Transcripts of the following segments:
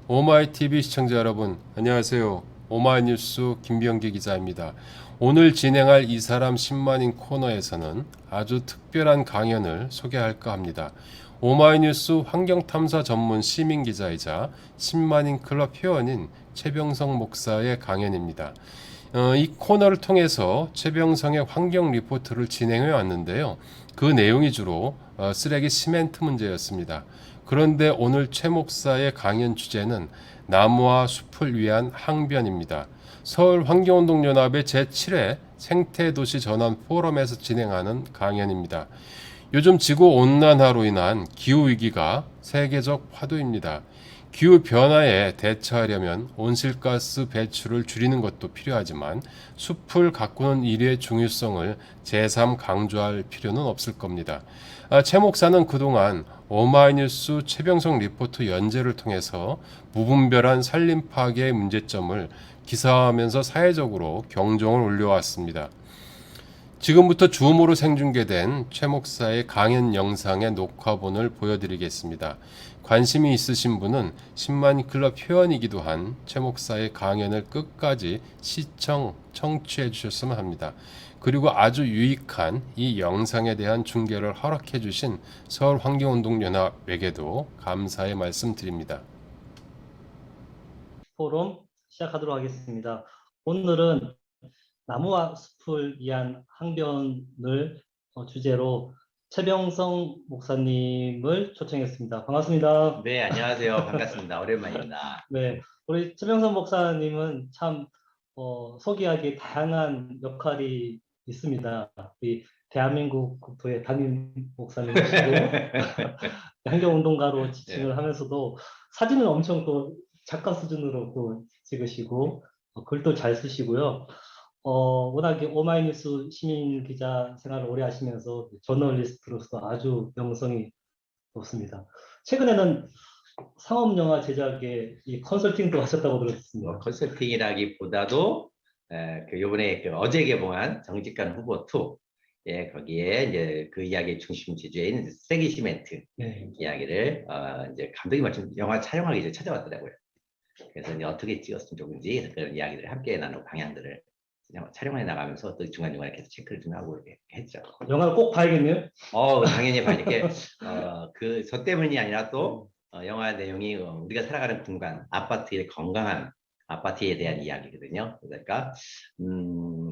오마이TV 시청자 여러분, 안녕하세요. 오마이뉴스 김병기 기자입니다. 오늘 진행할 이 사람 10만인 코너에서는 아주 특별한 강연을 소개할까 합니다. 오마이뉴스 환경탐사 전문 시민 기자이자 10만인 클럽 회원인 최병성 목사의 강연입니다. 이 코너를 통해서 최병성의 환경 리포트를 진행해 왔는데요. 그 내용이 주로 쓰레기 시멘트 문제였습니다. 그런데 오늘 최 목사의 강연 주제는 나무와 숲을 위한 항변입니다. 서울환경운동연합의 제7회 생태도시 전환 포럼에서 진행하는 강연입니다. 요즘 지구 온난화로 인한 기후 위기가 세계적 화두입니다. 기후 변화에 대처하려면 온실가스 배출을 줄이는 것도 필요하지만 숲을 가꾸는 일의 중요성을 재삼 강조할 필요는 없을 겁니다. 최 목사는 그동안 오마이뉴스 최병성 리포트 연재를 통해서 무분별한 산림 파괴의 문제점을 기사화하면서 사회적으로 경종을 울려왔습니다. 지금부터 줌으로 생중계된 최 목사의 강연 영상의 녹화본을 보여드리겠습니다. 관심이 있으신 분은 10만 클럽 회원이기도 한 최 목사의 강연을 끝까지 청취해 주셨으면 합니다. 그리고 아주 유익한 이 영상에 대한 중계를 허락해 주신 서울환경운동연합에게도 감사의 말씀드립니다. 포럼 시작하도록 하겠습니다. 오늘은 나무와 숲을 위한 항변을 주제로 최병성 목사님을 초청했습니다. 반갑습니다. 네, 안녕하세요. 반갑습니다. 오랜만입니다. 네, 우리 최병성 목사님은 참 소개하기 다양한 역할이 있습니다. 우리 대한민국 국토의 담임 목사님이시고 환경운동가로 지칭을 네. 하면서도 사진은 엄청 또 작가 수준으로 또 찍으시고 글도 잘 쓰시고요. 워낙에 오마이뉴스 시민 기자 생활을 오래 하시면서 저널리스트로서 아주 명성이 높습니다. 최근에는 상업 영화 제작에 이 컨설팅도 하셨다고 들었습니다. 컨설팅이라기보다도 요번에 어제 개봉한 정직한 후보 2, 예, 거기에 이제 그 이야기의 중심 지주인 쓰레기 시멘트 네. 이야기를 이제 감독이 마침 영화 촬영하기 전에 찾아왔더라고요. 그래서 이제 어떻게 찍었으면 좋은지 그런 이야기들을 함께 나누고 방향들을 촬영해 나가면서 또 중간중간에 계속 체크를 좀 하고 이렇게 했죠. 영화를 꼭 봐야겠네요. 당연히 봐야게 저 때문이 아니라 또 영화 내용이 우리가 살아가는 공간, 아파트의 건강한 아파트에 대한 이야기거든요. 그러니까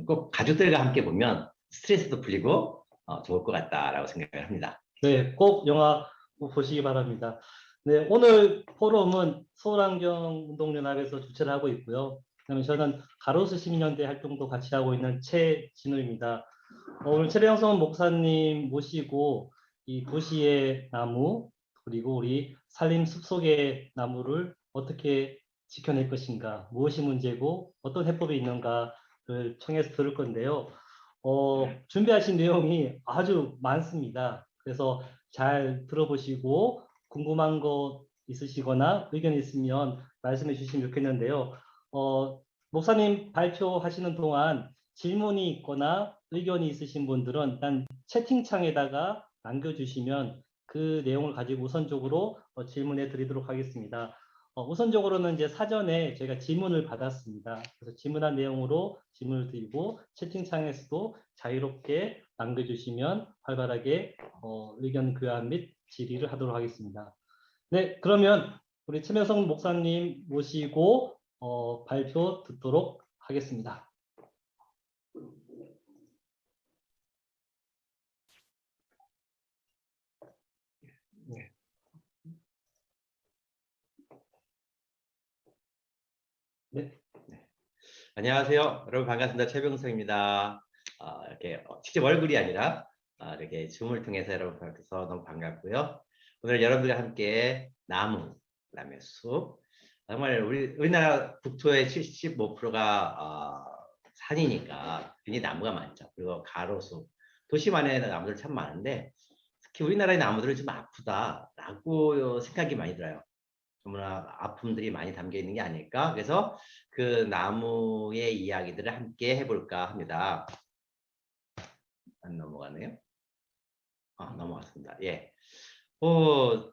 꼭 가족들과 함께 보면 스트레스도 풀리고 좋을 것 같다라고 생각을 합니다. 네, 꼭 영화 보시기 바랍니다. 네, 오늘 포럼은 서울환경운동연합에서 주최를 하고 있고요. 그다음에 저는 가로수 시민연대 활동도 같이 하고 있는 최진우입니다. 오늘 최병성 목사님 모시고 이 도시의 나무 그리고 우리 산림 숲속의 나무를 어떻게 지켜낼 것인가, 무엇이 문제고 어떤 해법이 있는가를 청해서 들을 건데요. 준비하신 내용이 아주 많습니다. 그래서 잘 들어보시고 궁금한 거 있으시거나 의견 있으면 말씀해 주시면 좋겠는데요. 목사님 발표하시는 동안 질문이 있거나 의견이 있으신 분들은 일단 채팅창에다가 남겨주시면 그 내용을 가지고 우선적으로 질문해 드리도록 하겠습니다. 우선적으로는 이제 사전에 저희가 질문을 받았습니다. 그래서 질문한 내용으로 질문을 드리고 채팅창에서도 자유롭게 남겨주시면 활발하게 의견 교환 및 질의를 하도록 하겠습니다. 네, 그러면 우리 최명성 목사님 모시고 발표 듣도록 하겠습니다. 네. 안녕하세요. 여러분 반갑습니다. 최병성입니다. 이렇게 직접 얼굴이 아니라 이렇게 줌을 통해서 여러분 뵈서 너무 반갑고요. 오늘 여러분들과 함께 나무, 그다음에 숲, 정말 우리나라 국토의 75%가 산이니까 굉장히 나무가 많죠. 그리고 가로수, 도시만의 나무들 참 많은데 특히 우리나라의 나무들은 좀 아프다라고 생각이 많이 들어요. 너무나 아픔들이 많이 담겨 있는 게 아닐까. 그래서 그 나무의 이야기들을 함께 해볼까 합니다. 안 넘어가네요. 넘어갔습니다. 예.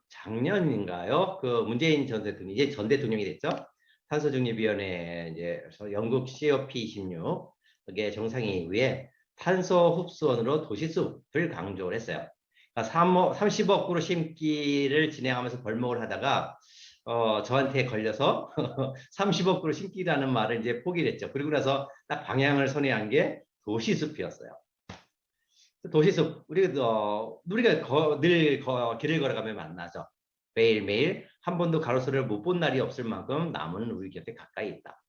작년인가요? 그 문재인 전 대통령, 이제 전 대통령이 됐죠? 탄소중립위원회 이제 영국 COP26 그게 정상회의 이후에 탄소 흡수원으로 도시숲을 강조를 했어요. 그러니까 30억 그루 심기를 진행하면서 벌목을 하다가 저한테 걸려서 30억 그루 심기라는 말을 이제 포기를 했죠. 그리고 나서 딱 방향을 선회한 게 도시숲이었어요. 도시숲 우리가 늘 길을 걸어가면 만나죠. 매일매일 한 번도 가로수를 못 본 날이 없을 만큼 나무는 우리 곁에 가까이 있다.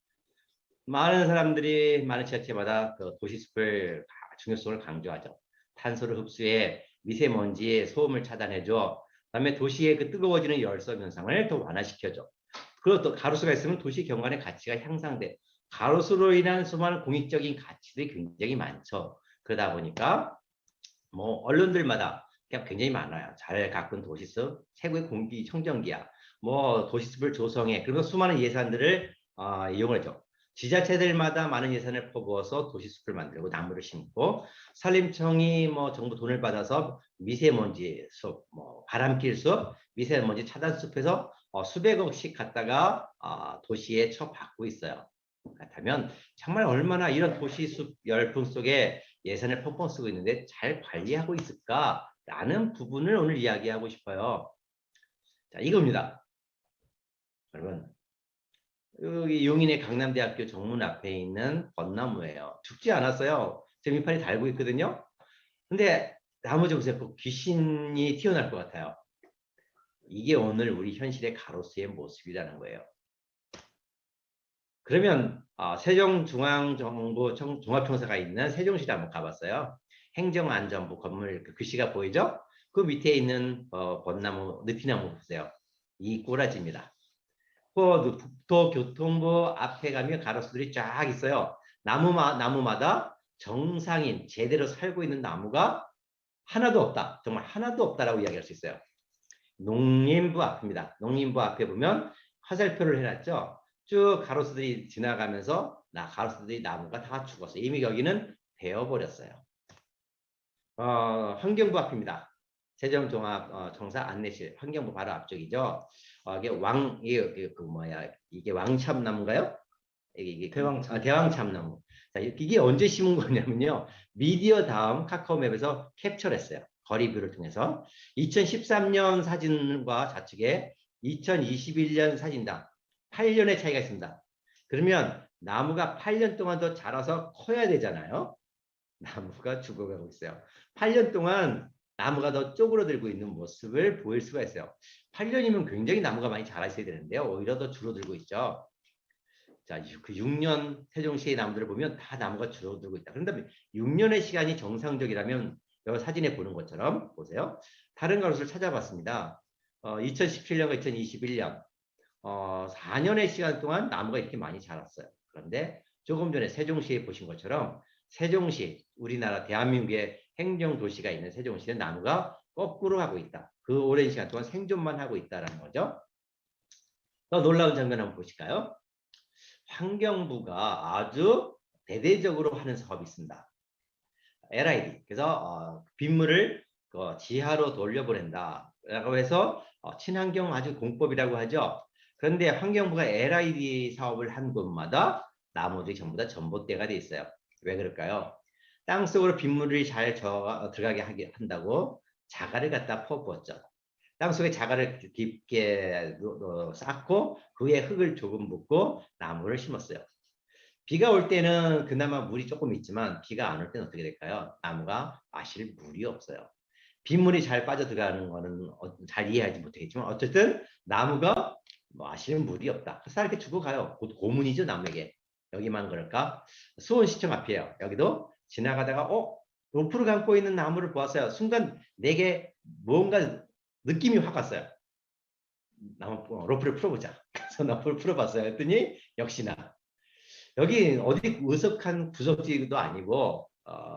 많은 사람들이 많은 지자체마다 그 도시숲을 중요성을 강조하죠. 탄소를 흡수해 미세먼지의 소음을 차단해줘. 그다음에 도시의 그 뜨거워지는 열섬 현상을 더 완화시켜줘. 그리고 또 가로수가 있으면 도시 경관의 가치가 향상돼. 가로수로 인한 수많은 공익적인 가치들이 굉장히 많죠. 그러다 보니까 뭐 언론들마다 그냥 굉장히 많아요. 잘 가꾼 도시숲, 최고의 공기 청정기야. 뭐 도시숲을 조성해. 그러면 수많은 예산들을 이용하죠. 지자체들마다 많은 예산을 퍼부어서 도시숲을 만들고 나무를 심고 산림청이 뭐 정부 돈을 받아서 미세먼지 숲, 뭐 바람길 숲, 미세먼지 차단 숲에서 수백억씩 갖다가 도시에 처받고 있어요. 그렇다면 정말 얼마나 이런 도시숲 열풍 속에 예산을 펑펑 쓰고 있는데 잘 관리하고 있을까라는 부분을 오늘 이야기하고 싶어요. 자, 이겁니다. 여러분, 여기 용인의 강남대학교 정문 앞에 있는 벚나무예요. 죽지 않았어요. 지금 이파리 달고 있거든요. 근데 나무 좀 보세요. 귀신이 튀어나올 것 같아요. 이게 오늘 우리 현실의 가로수의 모습이라는 거예요. 그러면 세종중앙정부 종합청사가 있는 세종시를 한번 가봤어요. 행정안전부 건물 그 글씨가 보이죠? 그 밑에 있는 벚나무, 느티나무 보세요. 이 꼬라지입니다. 국토교통부 앞에 가면 가로수들이 쫙 있어요. 나무마다 정상인 제대로 살고 있는 나무가 하나도 없다. 정말 하나도 없다라고 이야기할 수 있어요. 농림부 앞입니다. 농림부 앞에 보면 화살표를 해놨죠. 쭉 가로수들이 지나가면서 가로수들이 나무가 다 죽었어요. 이미 여기는 베어버렸어요. 환경부 앞입니다. 세종종합청사 안내실 환경부 바로 앞쪽이죠. 이게 왕참나무인가요? 이게 대왕참나무. 자, 이게 언제 심은 거냐면요. 미디어 다음 카카오맵에서 캡처를 했어요. 거리뷰를 통해서 2013년 사진과 좌측에 2021년 사진당 8년의 차이가 있습니다. 그러면 나무가 8년 동안 더 자라서 커야 되잖아요. 나무가 죽어가고 있어요. 8년 동안 나무가 더 쪼그러들고 있는 모습을 보일 수가 있어요. 8년이면 굉장히 나무가 많이 자라 있어야 되는데요. 오히려 더 줄어들고 있죠. 자, 그 6년 세종시의 나무들을 보면 다 나무가 줄어들고 있다. 그런데 6년의 시간이 정상적이라면 여기 사진에 보는 것처럼 보세요. 다른 가로수를 찾아봤습니다. 2017년과 2021년 4년의 시간 동안 나무가 이렇게 많이 자랐어요. 그런데 조금 전에 세종시에 보신 것처럼 세종시, 우리나라 대한민국의 행정도시가 있는 세종시는 나무가 거꾸로 하고 있다. 그 오랜 시간 동안 생존만 하고 있다는 거죠. 더 놀라운 장면 한번 보실까요? 환경부가 아주 대대적으로 하는 사업이 있습니다. LID. 그래서 빗물을 지하로 돌려보낸다. 라고 해서 친환경 아주 공법이라고 하죠. 그런데 환경부가 LID 사업을 한 곳마다 나무들이 전부 다 전봇대가 돼 있어요. 왜 그럴까요? 땅속으로 빗물이 잘 들어가게 한다고 자갈을 갖다 퍼부었죠. 땅속에 자갈을 깊게 쌓고 그 위에 흙을 조금 붓고 나무를 심었어요. 비가 올 때는 그나마 물이 조금 있지만 비가 안 올 때는 어떻게 될까요? 나무가 마실 물이 없어요. 빗물이 잘 빠져들어가는 거는 잘 이해하지 못하겠지만 어쨌든 나무가 마시는 물이 없다. 그래서 이렇게 죽어가요. 고문이죠, 나무에게. 여기만 그럴까? 수원시청 앞이에요. 여기도 지나가다가 로프를 감고 있는 나무를 보았어요. 순간 내게 뭔가 느낌이 확 왔어요. 로프를 풀어보자. 그래서 로프를 풀어봤어요. 했더니 역시나 여기 어디 의석한 구석지도 아니고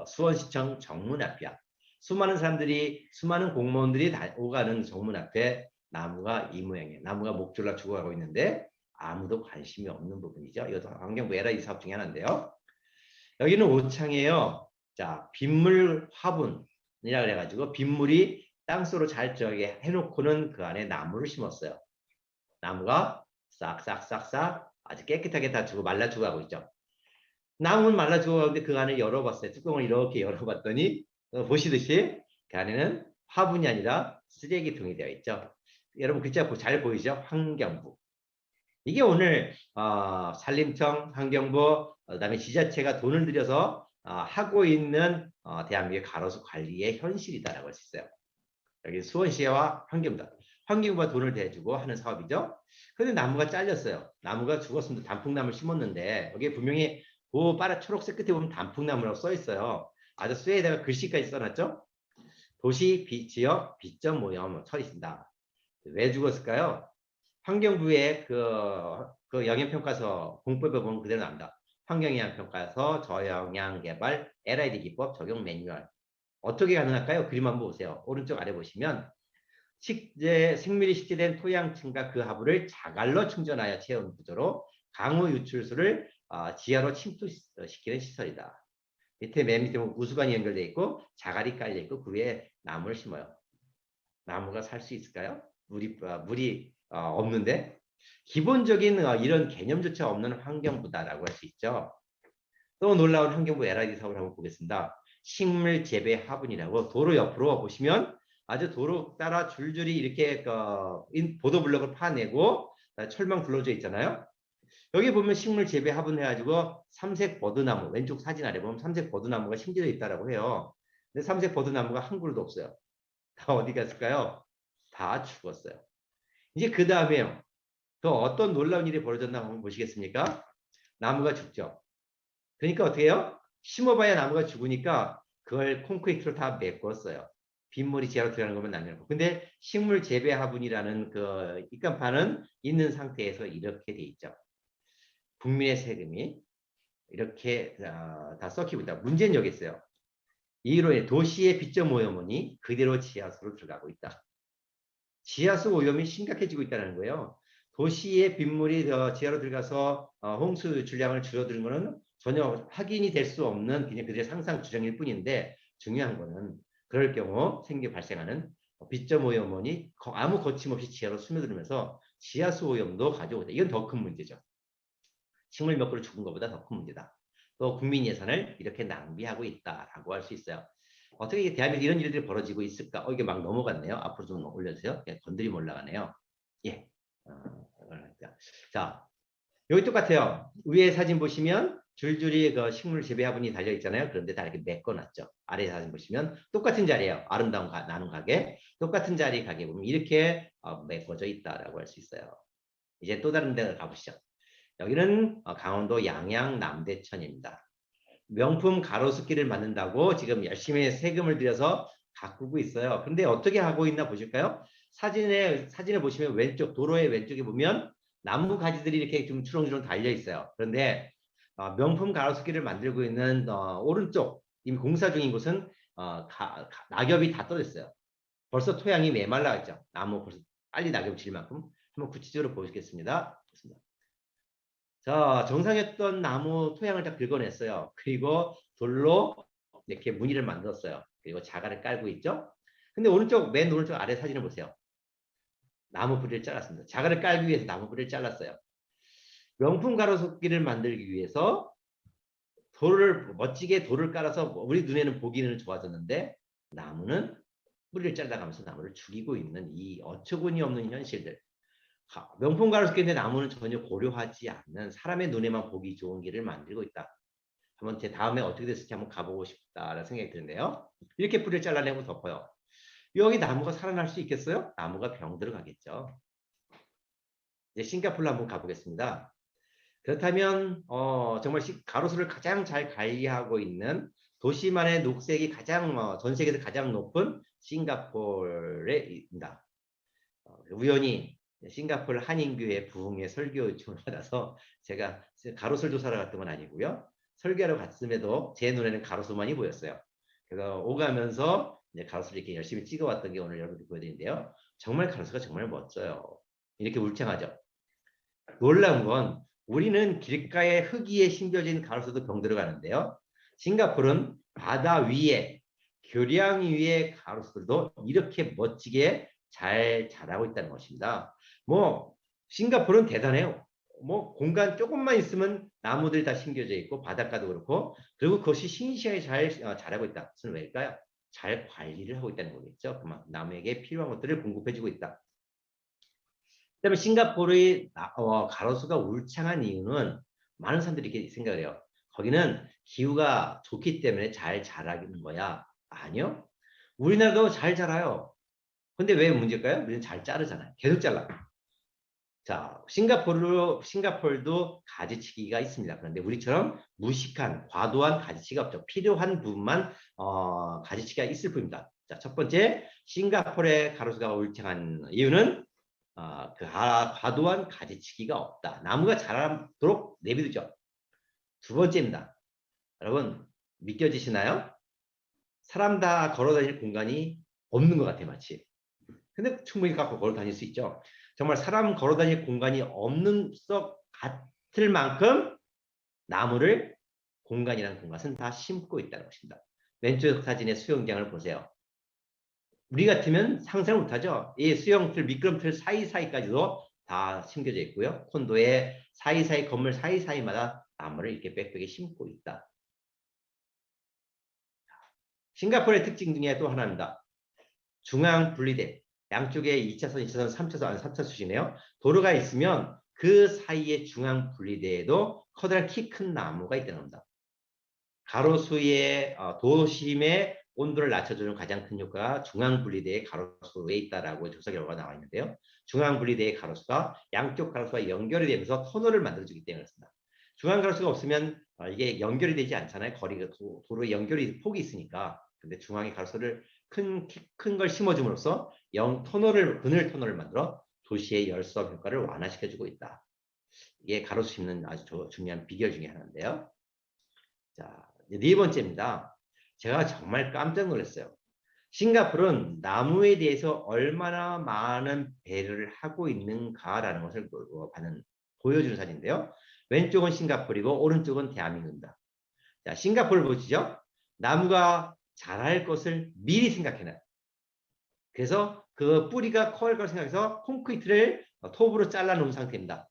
수원시청 정문 앞이야. 수많은 사람들이, 수많은 공무원들이 오가는 정문 앞에 나무가 이 모양이에요. 나무가 목졸라 죽어가고 있는데 아무도 관심이 없는 부분이죠. 이것도 환경부 LID 사업 중에 하나인데요. 여기는 오창이에요. 자, 빗물 화분이라 그래가지고 빗물이 땅속으로 잘 저기 해놓고는 그 안에 나무를 심었어요. 나무가 싹싹싹싹 아주 깨끗하게 다 죽어 말라 죽어가고 있죠. 나무는 말라 죽어가는데 그 안을 열어봤어요. 뚜껑을 이렇게 열어봤더니 보시듯이 그 안에는 화분이 아니라 쓰레기통이 되어 있죠. 여러분 글자 잘 보이죠? 환경부. 이게 오늘 산림청, 환경부, 그다음에 지자체가 돈을 들여서 하고 있는 대한민국의 가로수 관리의 현실이다라고 할 수 있어요. 여기 수원시와 환경부, 환경부가 돈을 대주고 하는 사업이죠. 그런데 나무가 잘렸어요. 나무가 죽었습니다. 단풍나무를 심었는데 여기 분명히 그 파란 초록색 끝에 보면 단풍나무라고 써 있어요. 아주 쇠에다가 글씨까지 써놨죠. 도시 지역 비점 모형 써 있습니다. 왜 죽었을까요? 환경부의 그 영향평가서 공법에 보면 그대로 나옵니다. 환경영향평가서 저영향개발 LID 기법 적용 매뉴얼. 어떻게 가능할까요? 그림 한번 보세요. 오른쪽 아래 보시면 생밀이 식재된 토양층과 그 하부를 자갈로 충전하여 채운 구조로 강우 유출수를 지하로 침투시키는 시설이다. 밑에 맨 밑에 우수관이 연결되어 있고 자갈이 깔려 있고 그 위에 나무를 심어요. 나무가 살 수 있을까요? 물이 없는데 기본적인 이런 개념조차 없는 환경부다라고 할 수 있죠. 또 놀라운 환경부 LID 사업을 한번 보겠습니다. 식물 재배 화분이라고 도로 옆으로 보시면 아주 도로 따라 줄줄이 이렇게 보도블록을 파내고 철망 둘러져 있잖아요. 여기 보면 식물 재배 화분 해가지고 삼색 버드나무, 왼쪽 사진 아래 보면 삼색 버드나무가 심겨져 있다라고 해요. 근데 삼색 버드나무가 한 그루도 없어요. 다 어디 갔을까요? 다 죽었어요. 이제 그 다음에요. 또 어떤 놀라운 일이 벌어졌나 한번 보시겠습니까? 나무가 죽죠. 그러니까 어떻게 해요? 심어봐야 나무가 죽으니까 그걸 콘크리트로 다 메꿨어요. 빗물이 지하로 들어가는 거면 나뉘고. 근데 식물 재배 화분이라는 그 입간판은 있는 상태에서 이렇게 돼 있죠. 국민의 세금이 이렇게 다 썩히고 있다. 문제는 여기 있어요. 이로 인해 도시의 빗점 오염원이 그대로 지하수로 들어가고 있다. 지하수 오염이 심각해지고 있다는 거예요. 도시의 빗물이 지하로 들어가서 홍수 유출량을 줄여드는 것은 전혀 확인이 될 수 없는 그냥 그들의 상상 주장일 뿐인데 중요한 거는 그럴 경우 발생하는 빗점 오염원이 아무 거침없이 지하로 스며들면서 지하수 오염도 가져오다. 이건 더 큰 문제죠. 식물 몇 그루 죽은 것보다 더 큰 문제다. 또 국민 예산을 이렇게 낭비하고 있다라고 할 수 있어요. 어떻게 대한민국 이런 일들이 벌어지고 있을까? 이게 막 넘어갔네요. 앞으로 좀 올려주세요. 건드리면 올라가네요. 예. 자, 여기 똑같아요. 위에 사진 보시면 줄줄이 그 식물 재배 화분이 달려 있잖아요. 그런데 다 이렇게 메꿔놨죠. 아래 사진 보시면 똑같은 자리예요. 아름다운 나눔 가게. 똑같은 자리 가게 보면 이렇게 메꿔져 있다라고 할 수 있어요. 이제 또 다른 데 가보시죠. 여기는 강원도 양양 남대천입니다. 명품 가로수길을 만든다고 지금 열심히 세금을 들여서 가꾸고 있어요. 근데 어떻게 하고 있나 보실까요? 사진을 보시면 왼쪽 도로의 왼쪽에 보면 나무 가지들이 이렇게 좀 주렁주렁 달려 있어요. 그런데 명품 가로수길을 만들고 있는 오른쪽 이미 공사 중인 곳은 낙엽이 다 떨어졌어요. 벌써 토양이 메말라 있죠. 나무 벌써 빨리 낙엽 질 만큼. 한번 구체적으로 보시겠습니다. 자, 정상이었던 나무 토양을 다 긁어냈어요. 그리고 돌로 이렇게 무늬를 만들었어요. 그리고 자갈을 깔고 있죠. 근데 맨 오른쪽 아래 사진을 보세요. 나무 뿌리를 잘랐습니다. 자갈을 깔기 위해서 나무 뿌리를 잘랐어요. 명품 가로수길을 만들기 위해서 멋지게 돌을 깔아서 우리 눈에는 보기는 좋아졌는데 나무는 뿌리를 잘라가면서 나무를 죽이고 있는 이 어처구니 없는 현실들. 명품 가로수길인데 나무는 전혀 고려하지 않는 사람의 눈에만 보기 좋은 길을 만들고 있다. 한번 제 다음에 어떻게 됐을지 한번 가보고 싶다라는 생각이 드는데요. 이렇게 뿌리를 잘라내고 덮어요. 여기 나무가 살아날 수 있겠어요? 나무가 병들어 가겠죠. 이제 싱가포르로 한번 가보겠습니다. 그렇다면 정말 가로수를 가장 잘 관리하고 있는 도시만의 녹색이 전 세계에서 가장 높은 싱가포르입니다. 우연히 싱가포르 한인교회 부흥회 설교 요청을 받아서 제가 가로수를 조사하러 갔던 건 아니고요. 설교하러 갔음에도 제 눈에는 가로수만이 보였어요. 그래서 오가면서 이제 가로수를 이렇게 열심히 찍어왔던 게 오늘 여러분들 보여드리는데요. 정말 가로수가 정말 멋져요. 이렇게 울창하죠. 놀라운 건 우리는 길가에 흙 위에 심겨진 가로수도 병들어 가는데요. 싱가포르는 바다 위에 교량 위의 가로수들도 이렇게 멋지게 잘 자라고 있다는 것입니다. 뭐 싱가포르는 대단해요. 뭐 공간 조금만 있으면 나무들이 다 심겨져 있고 바닷가도 그렇고, 그리고 그것이 싱싱하게 잘 자라고 있다. 그것은 왜일까요? 잘 관리를 하고 있다는 거겠죠. 그만큼 남에게 필요한 것들을 공급해주고 있다. 그다음에 싱가포르의 가로수가 울창한 이유는 많은 사람들이 이렇게 생각을 해요. 거기는 기후가 좋기 때문에 잘 자라는 거야. 아니요. 우리나라도 잘 자라요. 근데 왜 문제일까요? 우리는 잘 자르잖아요. 계속 잘라. 자, 싱가포르도 가지치기가 있습니다. 그런데 우리처럼 무식한, 과도한 가지치기가 없죠. 필요한 부분만 가지치기가 있을 뿐입니다. 자, 첫 번째, 싱가포르의 가로수가 울창한 이유는 과도한 가지치기가 없다. 나무가 자라도록 내비두죠. 두 번째입니다. 여러분, 믿겨지시나요? 사람 다 걸어다닐 공간이 없는 것 같아요, 마치. 근데 충분히 갖고 걸어 다닐 수 있죠. 정말 사람 걸어 다닐 공간이 없는 것 같을 만큼 나무를 공간이라는 것은 다 심고 있다는 것입니다. 왼쪽 사진의 수영장을 보세요. 우리 같으면 상상을 못하죠. 이 수영틀, 미끄럼틀 사이사이까지도 다 심겨져 있고요. 콘도의 사이사이, 건물 사이사이마다 나무를 이렇게 빽빽이 심고 있다. 싱가포르의 특징 중에 또 하나입니다. 중앙 분리대. 양쪽에 2차선, 2차선, 3차선, 3차선이네요. 도로가 있으면 그 사이에 중앙 분리대에도 커다란 키 큰 나무가 있다는 겁니다. 가로수의 도심의 온도를 낮춰주는 가장 큰 효과가 중앙 분리대의 가로수에 있다라고 조사 결과가 나와 있는데요. 중앙 분리대의 가로수가 양쪽 가로수와 연결이 되면서 터널을 만들어주기 때문에 그렇습니다. 중앙 가로수가 없으면 이게 연결이 되지 않잖아요. 거리가 도로에 연결이 폭이 있으니까. 근데 중앙에 가로수를 큰 걸 심어줌으로써 그늘 터널을 만들어 도시의 열섬 효과를 완화시켜주고 있다. 이게 가로수 심는 아주 중요한 비결 중에 하나인데요. 자, 네 번째입니다. 제가 정말 깜짝 놀랐어요. 싱가포르는 나무에 대해서 얼마나 많은 배려를 하고 있는가라는 것을 보여주는 사진인데요. 왼쪽은 싱가포르이고 오른쪽은 대한민국입니다. 자, 싱가포르 보시죠. 나무가 자랄 것을 미리 생각해놔요. 그래서 그 뿌리가 커갈 걸 생각해서 콘크리트를 톱으로 잘라놓은 상태입니다.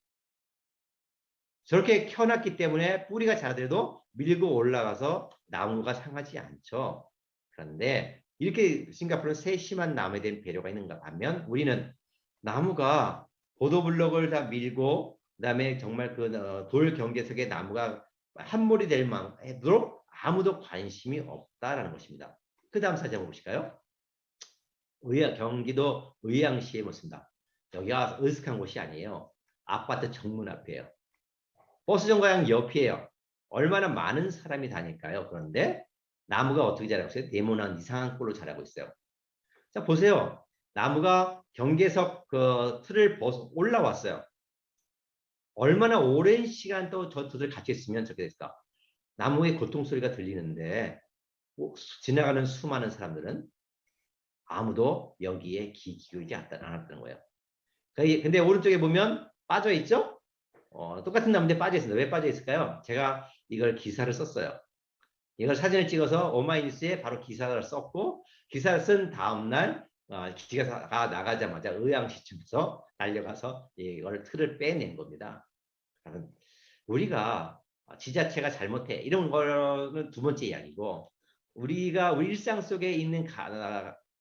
저렇게 켜놨기 때문에 뿌리가 자라더라도 밀고 올라가서 나무가 상하지 않죠. 그런데 이렇게 싱가포르는 세심한 나무에 대한 배려가 있는가 반면 우리는 나무가 보도블록을 다 밀고 그다음에 정말 그 돌 경계석에 나무가 한몰이 될 만큼 아무도 관심이 없다라는 것입니다. 그 다음 사진 한번 보실까요? 경기도 의왕시의 모습입니다. 여기가 으슥한 곳이 아니에요. 아파트 정문 앞이에요. 버스 정거장 옆이에요. 얼마나 많은 사람이 다닐까요? 그런데 나무가 어떻게 자라고 있어요? 네모난 이상한 꼴로 자라고 있어요. 자, 보세요. 나무가 경계석 그 틀을 벗어 올라왔어요. 얼마나 오랜 시간 또 저들 같이 있으면 저렇게 됐을까? 나무의 고통 소리가 들리는데 지나가는 수많은 사람들은 아무도 여기에 기울이지 않았다는 거예요. 근데 오른쪽에 보면 빠져 있죠? 똑같은 나무인데 빠져 있습니다. 왜 빠져 있을까요? 제가 이걸 기사를 썼어요. 이걸 사진을 찍어서 오마이뉴스에 바로 기사를 썼고 기사를 쓴 다음 날 기사가 나가자마자 의왕시청에서 달려가서 이걸 틀을 빼낸 겁니다. 우리가 지자체가 잘못해 이런 거는 두 번째 이야기고 우리 일상 속에 있는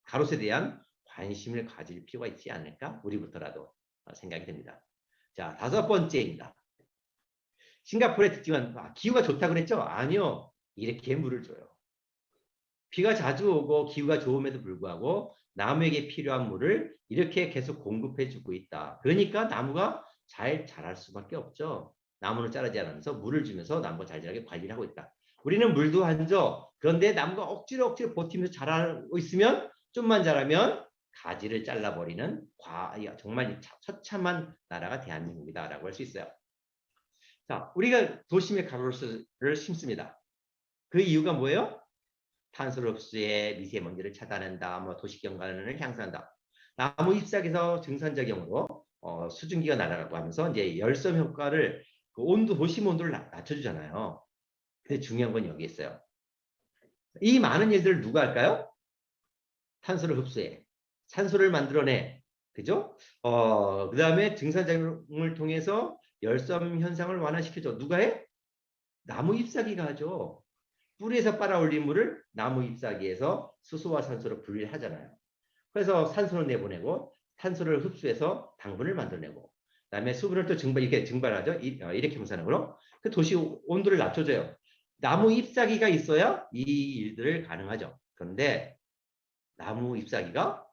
가로수에 대한 관심을 가질 필요가 있지 않을까? 우리부터라도 생각이 됩니다. 자, 다섯 번째입니다. 싱가포르의 특징은 기후가 좋다고 그랬죠? 아니요. 이렇게 물을 줘요. 비가 자주 오고 기후가 좋음에도 불구하고 나무에게 필요한 물을 이렇게 계속 공급해 주고 있다. 그러니까 나무가 잘 자랄 수밖에 없죠. 나무는 자라지 않으면서 물을 주면서 나무가 잘 자라게 관리를 하고 있다. 우리는 물도 안 줘. 그런데 나무가 억지로 버티면서 자라고 있으면 좀만 자라면 가지를 잘라버리는 정말 처참한 나라가 대한민국이다라고 할 수 있어요. 자, 우리가 도심의 가로수를 심습니다. 그 이유가 뭐예요? 탄소 흡수에 미세먼지를 차단한다, 도시 경관을 향상한다. 나무 잎사귀에서 증산작용으로 수증기가 날아가고 하면서 이제 열섬 효과를 도심 온도를 낮춰주잖아요. 근데 중요한 건 여기 있어요. 이 많은 일들을 누가 할까요? 탄소를 흡수해. 산소를 만들어내. 그죠? 그 다음에 증산작용을 통해서 열섬 현상을 완화시켜줘. 누가 해? 나무 잎사귀가 하죠. 뿌리에서 빨아올린 물을 나무 잎사귀에서 수소와 산소로 분리를 하잖아요. 그래서 산소를 내보내고 탄소를 흡수해서 당분을 만들어내고 그다음에 수분을 또 이렇게 증발하죠. 이렇게 분산하고 그 도시 온도를 낮춰줘요. 나무 잎사귀가 있어야 이 일들을 가능하죠. 그런데 나무 잎사귀가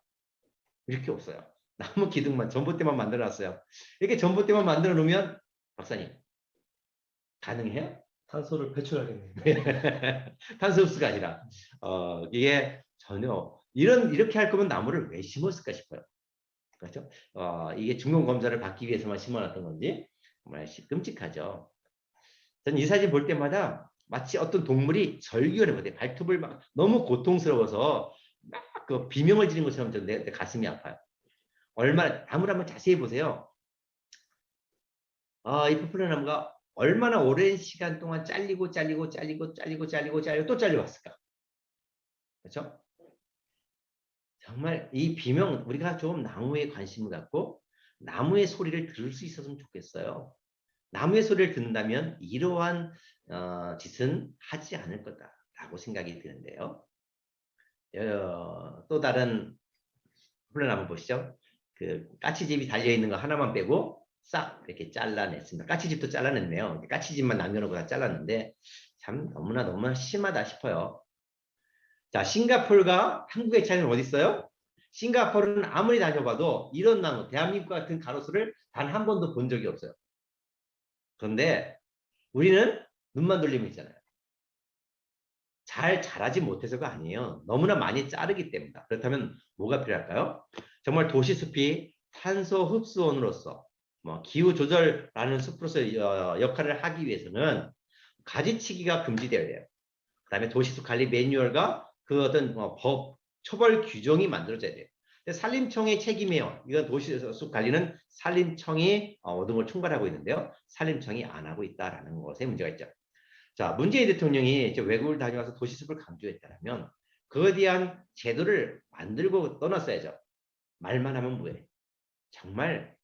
이렇게 없어요. 나무 기둥만 전봇대만 만들어놨어요. 이렇게 전봇대만 만들어 놓으면 박사님 가능해요? 탄소를 배출하겠네요. 탄소 흡수가 아니라 이게 전혀 이렇게 할 거면 나무를 왜 심었을까 싶어요. 그렇죠? 이게 중공 검사를 받기 위해서만 심어놨던 건지 정말 끔찍하죠. 저는 이 사진 볼 때마다 마치 어떤 동물이 절규하는 것 같아요. 발톱을 막 너무 고통스러워서 막 그 비명을 지르는 것처럼 내 가슴이 아파요. 얼마나 나무를 한번 자세히 보세요. 이 포플러 나무가 얼마나 오랜 시간 동안 잘리고 또 잘려왔을까? 그렇죠? 정말 이 비명 우리가 좀 나무에 관심을 갖고 나무의 소리를 들을 수 있었으면 좋겠어요. 나무의 소리를 듣는다면 이러한 짓은 하지 않을 거다라고 생각이 드는데요. 또 다른 풀나무 보시죠. 그 까치집이 달려 있는 거 하나만 빼고 싹 이렇게 잘라냈습니다. 까치집도 잘라냈네요. 까치집만 남겨놓고 다 잘랐는데 참 너무나 심하다 싶어요. 자, 싱가포르가 한국의 차이는 어디 있어요? 싱가포르는 아무리 다녀봐도 이런 나무, 대한민국 같은 가로수를 단 한 번도 본 적이 없어요. 그런데 우리는 눈만 돌리면 있잖아요. 잘 자라지 못해서가 아니에요. 너무나 많이 자르기 때문이다. 그렇다면 뭐가 필요할까요? 정말 도시숲이 탄소 흡수원으로서 기후 조절하는 숲으로서 역할을 하기 위해서는 가지치기가 금지되어야 돼요. 그다음에 도시숲 관리 매뉴얼과 그 어떤 법, 처벌 규정이 만들어져야 돼요. 산림청의 책임이에요. 이건 도시숲 관리는 산림청이 어둠을 총괄하고 있는데요. 산림청이 안 하고 있다라는 것에 문제가 있죠. 자, 문재인 대통령이 외국을 다녀와서 도시숲을 강조했다면 그에 대한 제도를 만들고 떠났어야죠. 말만 하면 뭐해? 정말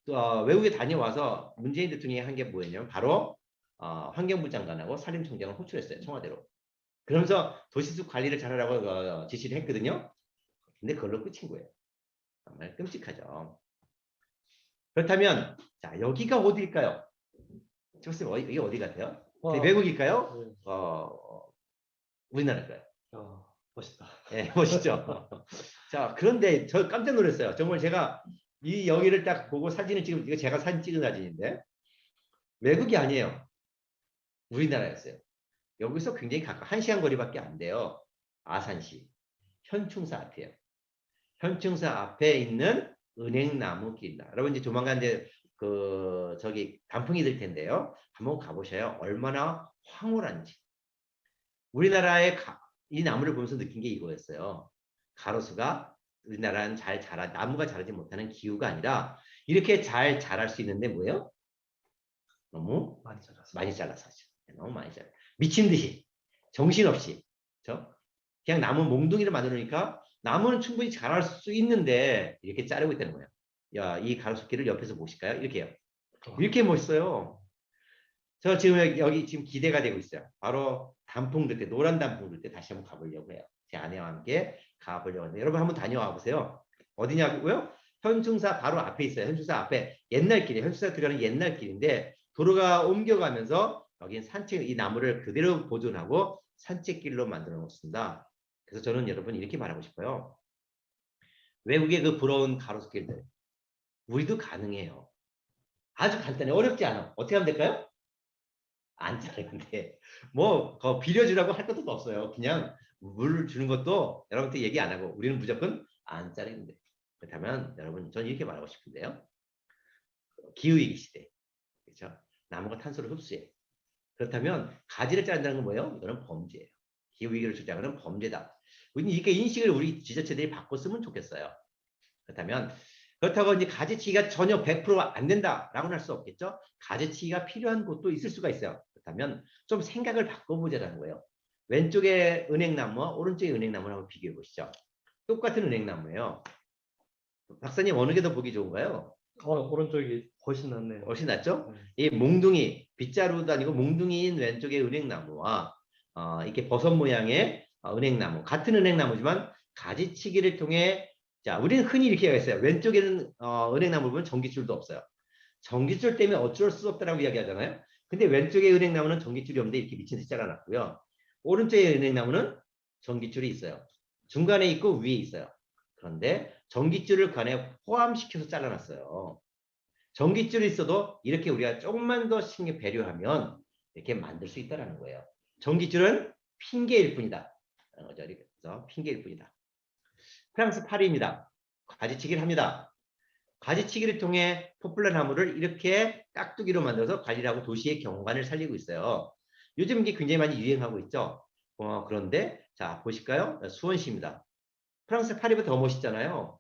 외국에 다녀와서 문재인 대통령이 한 게 뭐였냐면 바로 환경부 장관하고 산림청장을 호출했어요. 청와대로. 그러면서 도시숲 관리를 잘하라고 지시를 했거든요. 근데 그걸로 끝인 거예요. 정말 끔찍하죠. 그렇다면 자, 여기가 어디일까요? 선생님, 이게 어디 같아요? 외국일까요? 우리나라일까요? 멋있다. 네, 멋있죠. 자, 그런데 저 깜짝 놀랐어요. 정말 제가 이 여기를 딱 보고 사진을 찍은, 이거 제가 사진 찍은 사진인데 외국이 아니에요. 우리나라였어요. 여기서 굉장히 가까워. 1시간 거리밖에 안 돼요. 아산시. 현충사 앞이에요. 현충사 앞에 있는 은행나무 길입니다. 여러분 이제 조만간 이제 저기 단풍이 들 텐데요. 한번 가보셔요. 얼마나 황홀한지. 우리나라의 이 나무를 보면서 느낀 게 이거였어요. 가로수가 우리나라는 나무가 자라지 못하는 기후가 아니라 이렇게 잘 자랄 수 있는데 뭐예요? 너무 많이 잘라서 하죠. 너무 많이 잘라. 미친 듯이 정신없이 그냥 나무 몽둥이를 만들으니까 나무는 충분히 자랄 수 있는데 이렇게 자르고 있다는 거예요. 야, 이 가로수길을 옆에서 보실까요? 이렇게요. 이렇게 멋있어요. 저 지금 여기 지금 기대가 되고 있어요. 바로 단풍 들 때, 노란 단풍 들 때 다시 한번 가보려고 해요. 제 아내와 함께 가보려고 하는데 여러분 한번 다녀와 보세요. 어디냐고요? 현충사 바로 앞에 있어요. 현충사 앞에 옛날 길이에요. 현충사 들어가는 옛날 길인데 도로가 옮겨가면서 여긴 산책, 이 나무를 그대로 보존하고 산책길로 만들어 놓습니다. 그래서 저는 여러분 이렇게 말하고 싶어요. 외국의 그 부러운 가로수길들 우리도 가능해요. 아주 간단해. 어렵지 않아. 어떻게 하면 될까요? 안 자르는데 빌려주라고 할 것도 없어요. 그냥 물 주는 것도 여러분한테 얘기 안 하고 우리는 무조건 안 자르는데. 그렇다면 여러분 저는 이렇게 말하고 싶은데요. 기후위기 시대, 그렇죠? 나무가 탄소를 흡수해. 그렇다면 가지를 자른다는 건 뭐예요? 이거는 범죄예요. 기후위기를 주장하는 범죄다. 이렇게 인식을 우리 지자체들이 바꿨으면 좋겠어요. 그렇다고 이제 가지치기가 전혀 100%안 된다라고는 할 수 없겠죠. 가지치기가 필요한 곳도 있을 수가 있어요. 그렇다면 좀 생각을 바꿔보자라는 거예요. 왼쪽에 은행나무와 오른쪽에 은행나무를 한번 비교해 보시죠. 똑같은 은행나무예요. 박사님 어느 게 더 보기 좋은가요? 오른쪽이 훨씬 낫네요. 훨씬 낫죠? 네. 이 몽둥이, 빗자루도 아니고 몽둥이인 왼쪽의 은행나무와 이렇게 버섯 모양의 은행나무, 같은 은행나무지만 가지치기를 통해, 자, 우리는 흔히 이렇게 얘기했어요. 왼쪽에는 은행나무 보면 전깃줄도 없어요. 전깃줄 때문에 어쩔 수 없다라고 이야기하잖아요. 근데 왼쪽의 은행나무는 전깃줄이 없는데 이렇게 미친 듯이 잘라놨고요. 오른쪽의 은행나무는 전깃줄이 있어요. 중간에 있고 위에 있어요. 그런데 전깃줄을 그 안에 포함시켜서 잘라놨어요. 전깃줄이 있어도 이렇게 우리가 조금만 더 신경 배려하면 이렇게 만들 수 있다는 거예요. 전깃줄은 핑계일 뿐이다. 그래서 핑계일 뿐이다. 프랑스 파리입니다. 가지치기를 합니다. 가지치기를 통해 포플라 나무를 이렇게 깍두기로 만들어서 관리하고 도시의 경관을 살리고 있어요. 요즘 이게 굉장히 많이 유행하고 있죠. 그런데 자 보실까요? 수원시입니다. 프랑스 파리보다 더 멋있잖아요.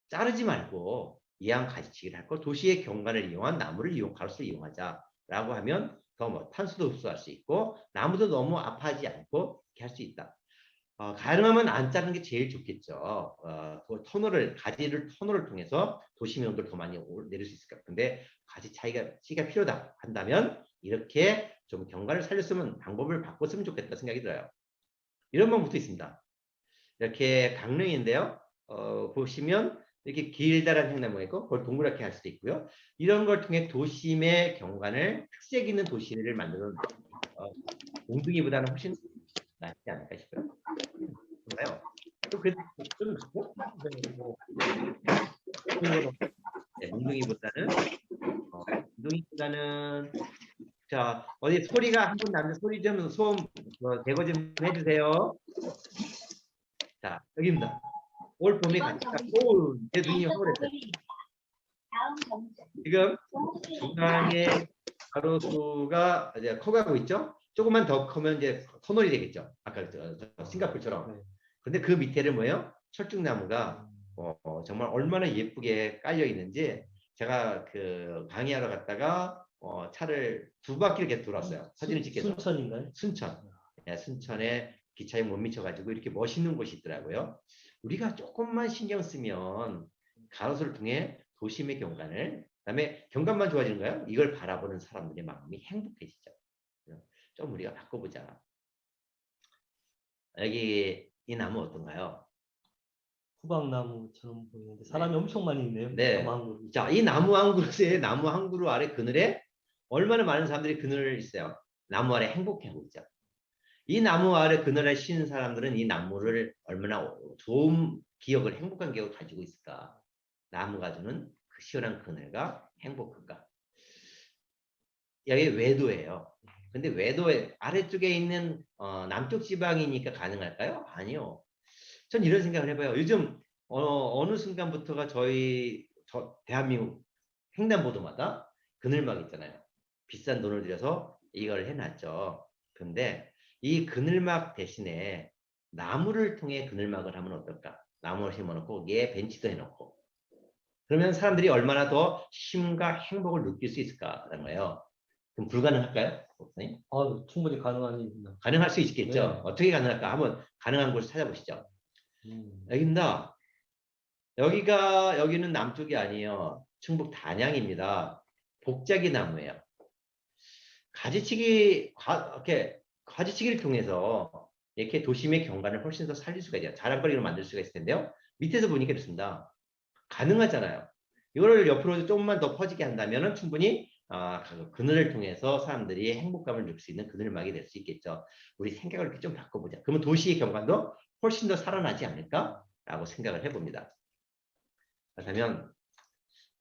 자르지 말고 이왕 가지치기를 할 거 도시의 경관을 이용한 나무를 가로수를 이용하자라고 하면 더 뭐 탄소도 흡수할 수 있고 나무도 너무 아파하지 않고 이렇게 할 수 있다. 가능하면 안 자르는 게 제일 좋겠죠. 가지를 터널을 통해서 도시 명도를 더 많이 내릴 수 있을 것 같은데 가지 치기가 필요다 한다면 이렇게 좀 경관을 살렸으면 방법을 바꿨으면 좋겠다 생각이 들어요. 이런 방법도 있습니다. 이렇게 강릉인데요. 보시면 이렇게 길다란 행나무가 있고 그걸 동그랗게 할 수도 있고요. 이런 걸 통해 도심의 경관을 특색 있는 도시를 만드는 몽둥이보다는 훨씬 낫지 않을까 싶어요. 그런가요? 또 그래도 좀 낫고 몽둥이보다는 자 어디 소리가 한 분 나면 소리 좀 소음 제거 좀 해주세요. 자 여기입니다. 올 봄에 가니까 제 눈이 허물했어요. 지금 중앙에 가로수가 이제 커가고 있죠. 조금만 더 크면 이제 터널이 되겠죠. 아까 싱가포르처럼. 네. 근데 그 밑에는 뭐예요? 철쭉나무가 정말 얼마나 예쁘게 깔려 있는지 제가 그 강의하러 갔다가 차를 2바퀴를 이렇게 돌았어요. 사진을 찍겠어. 순천인가요? 순천. 네, 순천에 기차에 못 미쳐가지고 이렇게 멋있는 곳이 있더라고요. 우리가 조금만 신경 쓰면 가로수를 통해 도심의 경관을, 그다음에 경관만 좋아지는 거예요. 이걸 바라보는 사람들의 마음이 행복해지죠. 좀 우리가 바꿔보자. 여기 이 나무 어떤가요? 후방나무처럼 보이는데 사람이 엄청 많이 있네요. 네. 나무 한 그루. 자, 이 나무 한 그루에 나무 한 그루 아래 그늘에 얼마나 많은 사람들이 그늘을 있어요. 나무 아래 행복해하고 있죠. 이 나무 아래 그늘에 쉬는 사람들은 이 나무를 얼마나 좋은 기억을, 행복한 기억을 가지고 있을까? 나무가 주는 그 시원한 그늘과 행복함과. 여기 외도예요. 근데 외도의 아래쪽에 있는 남쪽 지방이니까 가능할까요? 아니요. 전 이런 생각을 해봐요. 요즘 어느 순간부터가 대한민국 횡단보도마다 그늘막 있잖아요. 비싼 돈을 들여서 이걸 해놨죠. 근데 이 그늘막 대신에 나무를 통해 그늘막을 하면 어떨까? 나무를 심어놓고 얘 벤치도 해놓고 그러면 사람들이 얼마나 더 쉼과 행복을 느낄 수 있을까라는 거예요. 그럼 불가능할까요? 목사님? 충분히 가능한 일입니다. 가능할 수 있겠죠. 네. 어떻게 가능할까? 한번 가능한 곳을 찾아보시죠. 음. 여기입니다. 여기는 남쪽이 아니에요. 충북 단양입니다. 복자기 나무예요. 가지치기를 통해서 이렇게 도심의 경관을 훨씬 더 살릴 수가 있어요. 자랑거리로 만들 수가 있을 텐데요. 밑에서 보니까 이렇습니다. 가능하잖아요. 이거를 옆으로 조금만 더 퍼지게 한다면 충분히 그늘을 통해서 사람들이 행복감을 느낄 수 있는 그늘막이 될 수 있겠죠. 우리 생각을 이렇게 좀 바꿔보자. 그러면 도시의 경관도 훨씬 더 살아나지 않을까라고 생각을 해봅니다. 그렇다면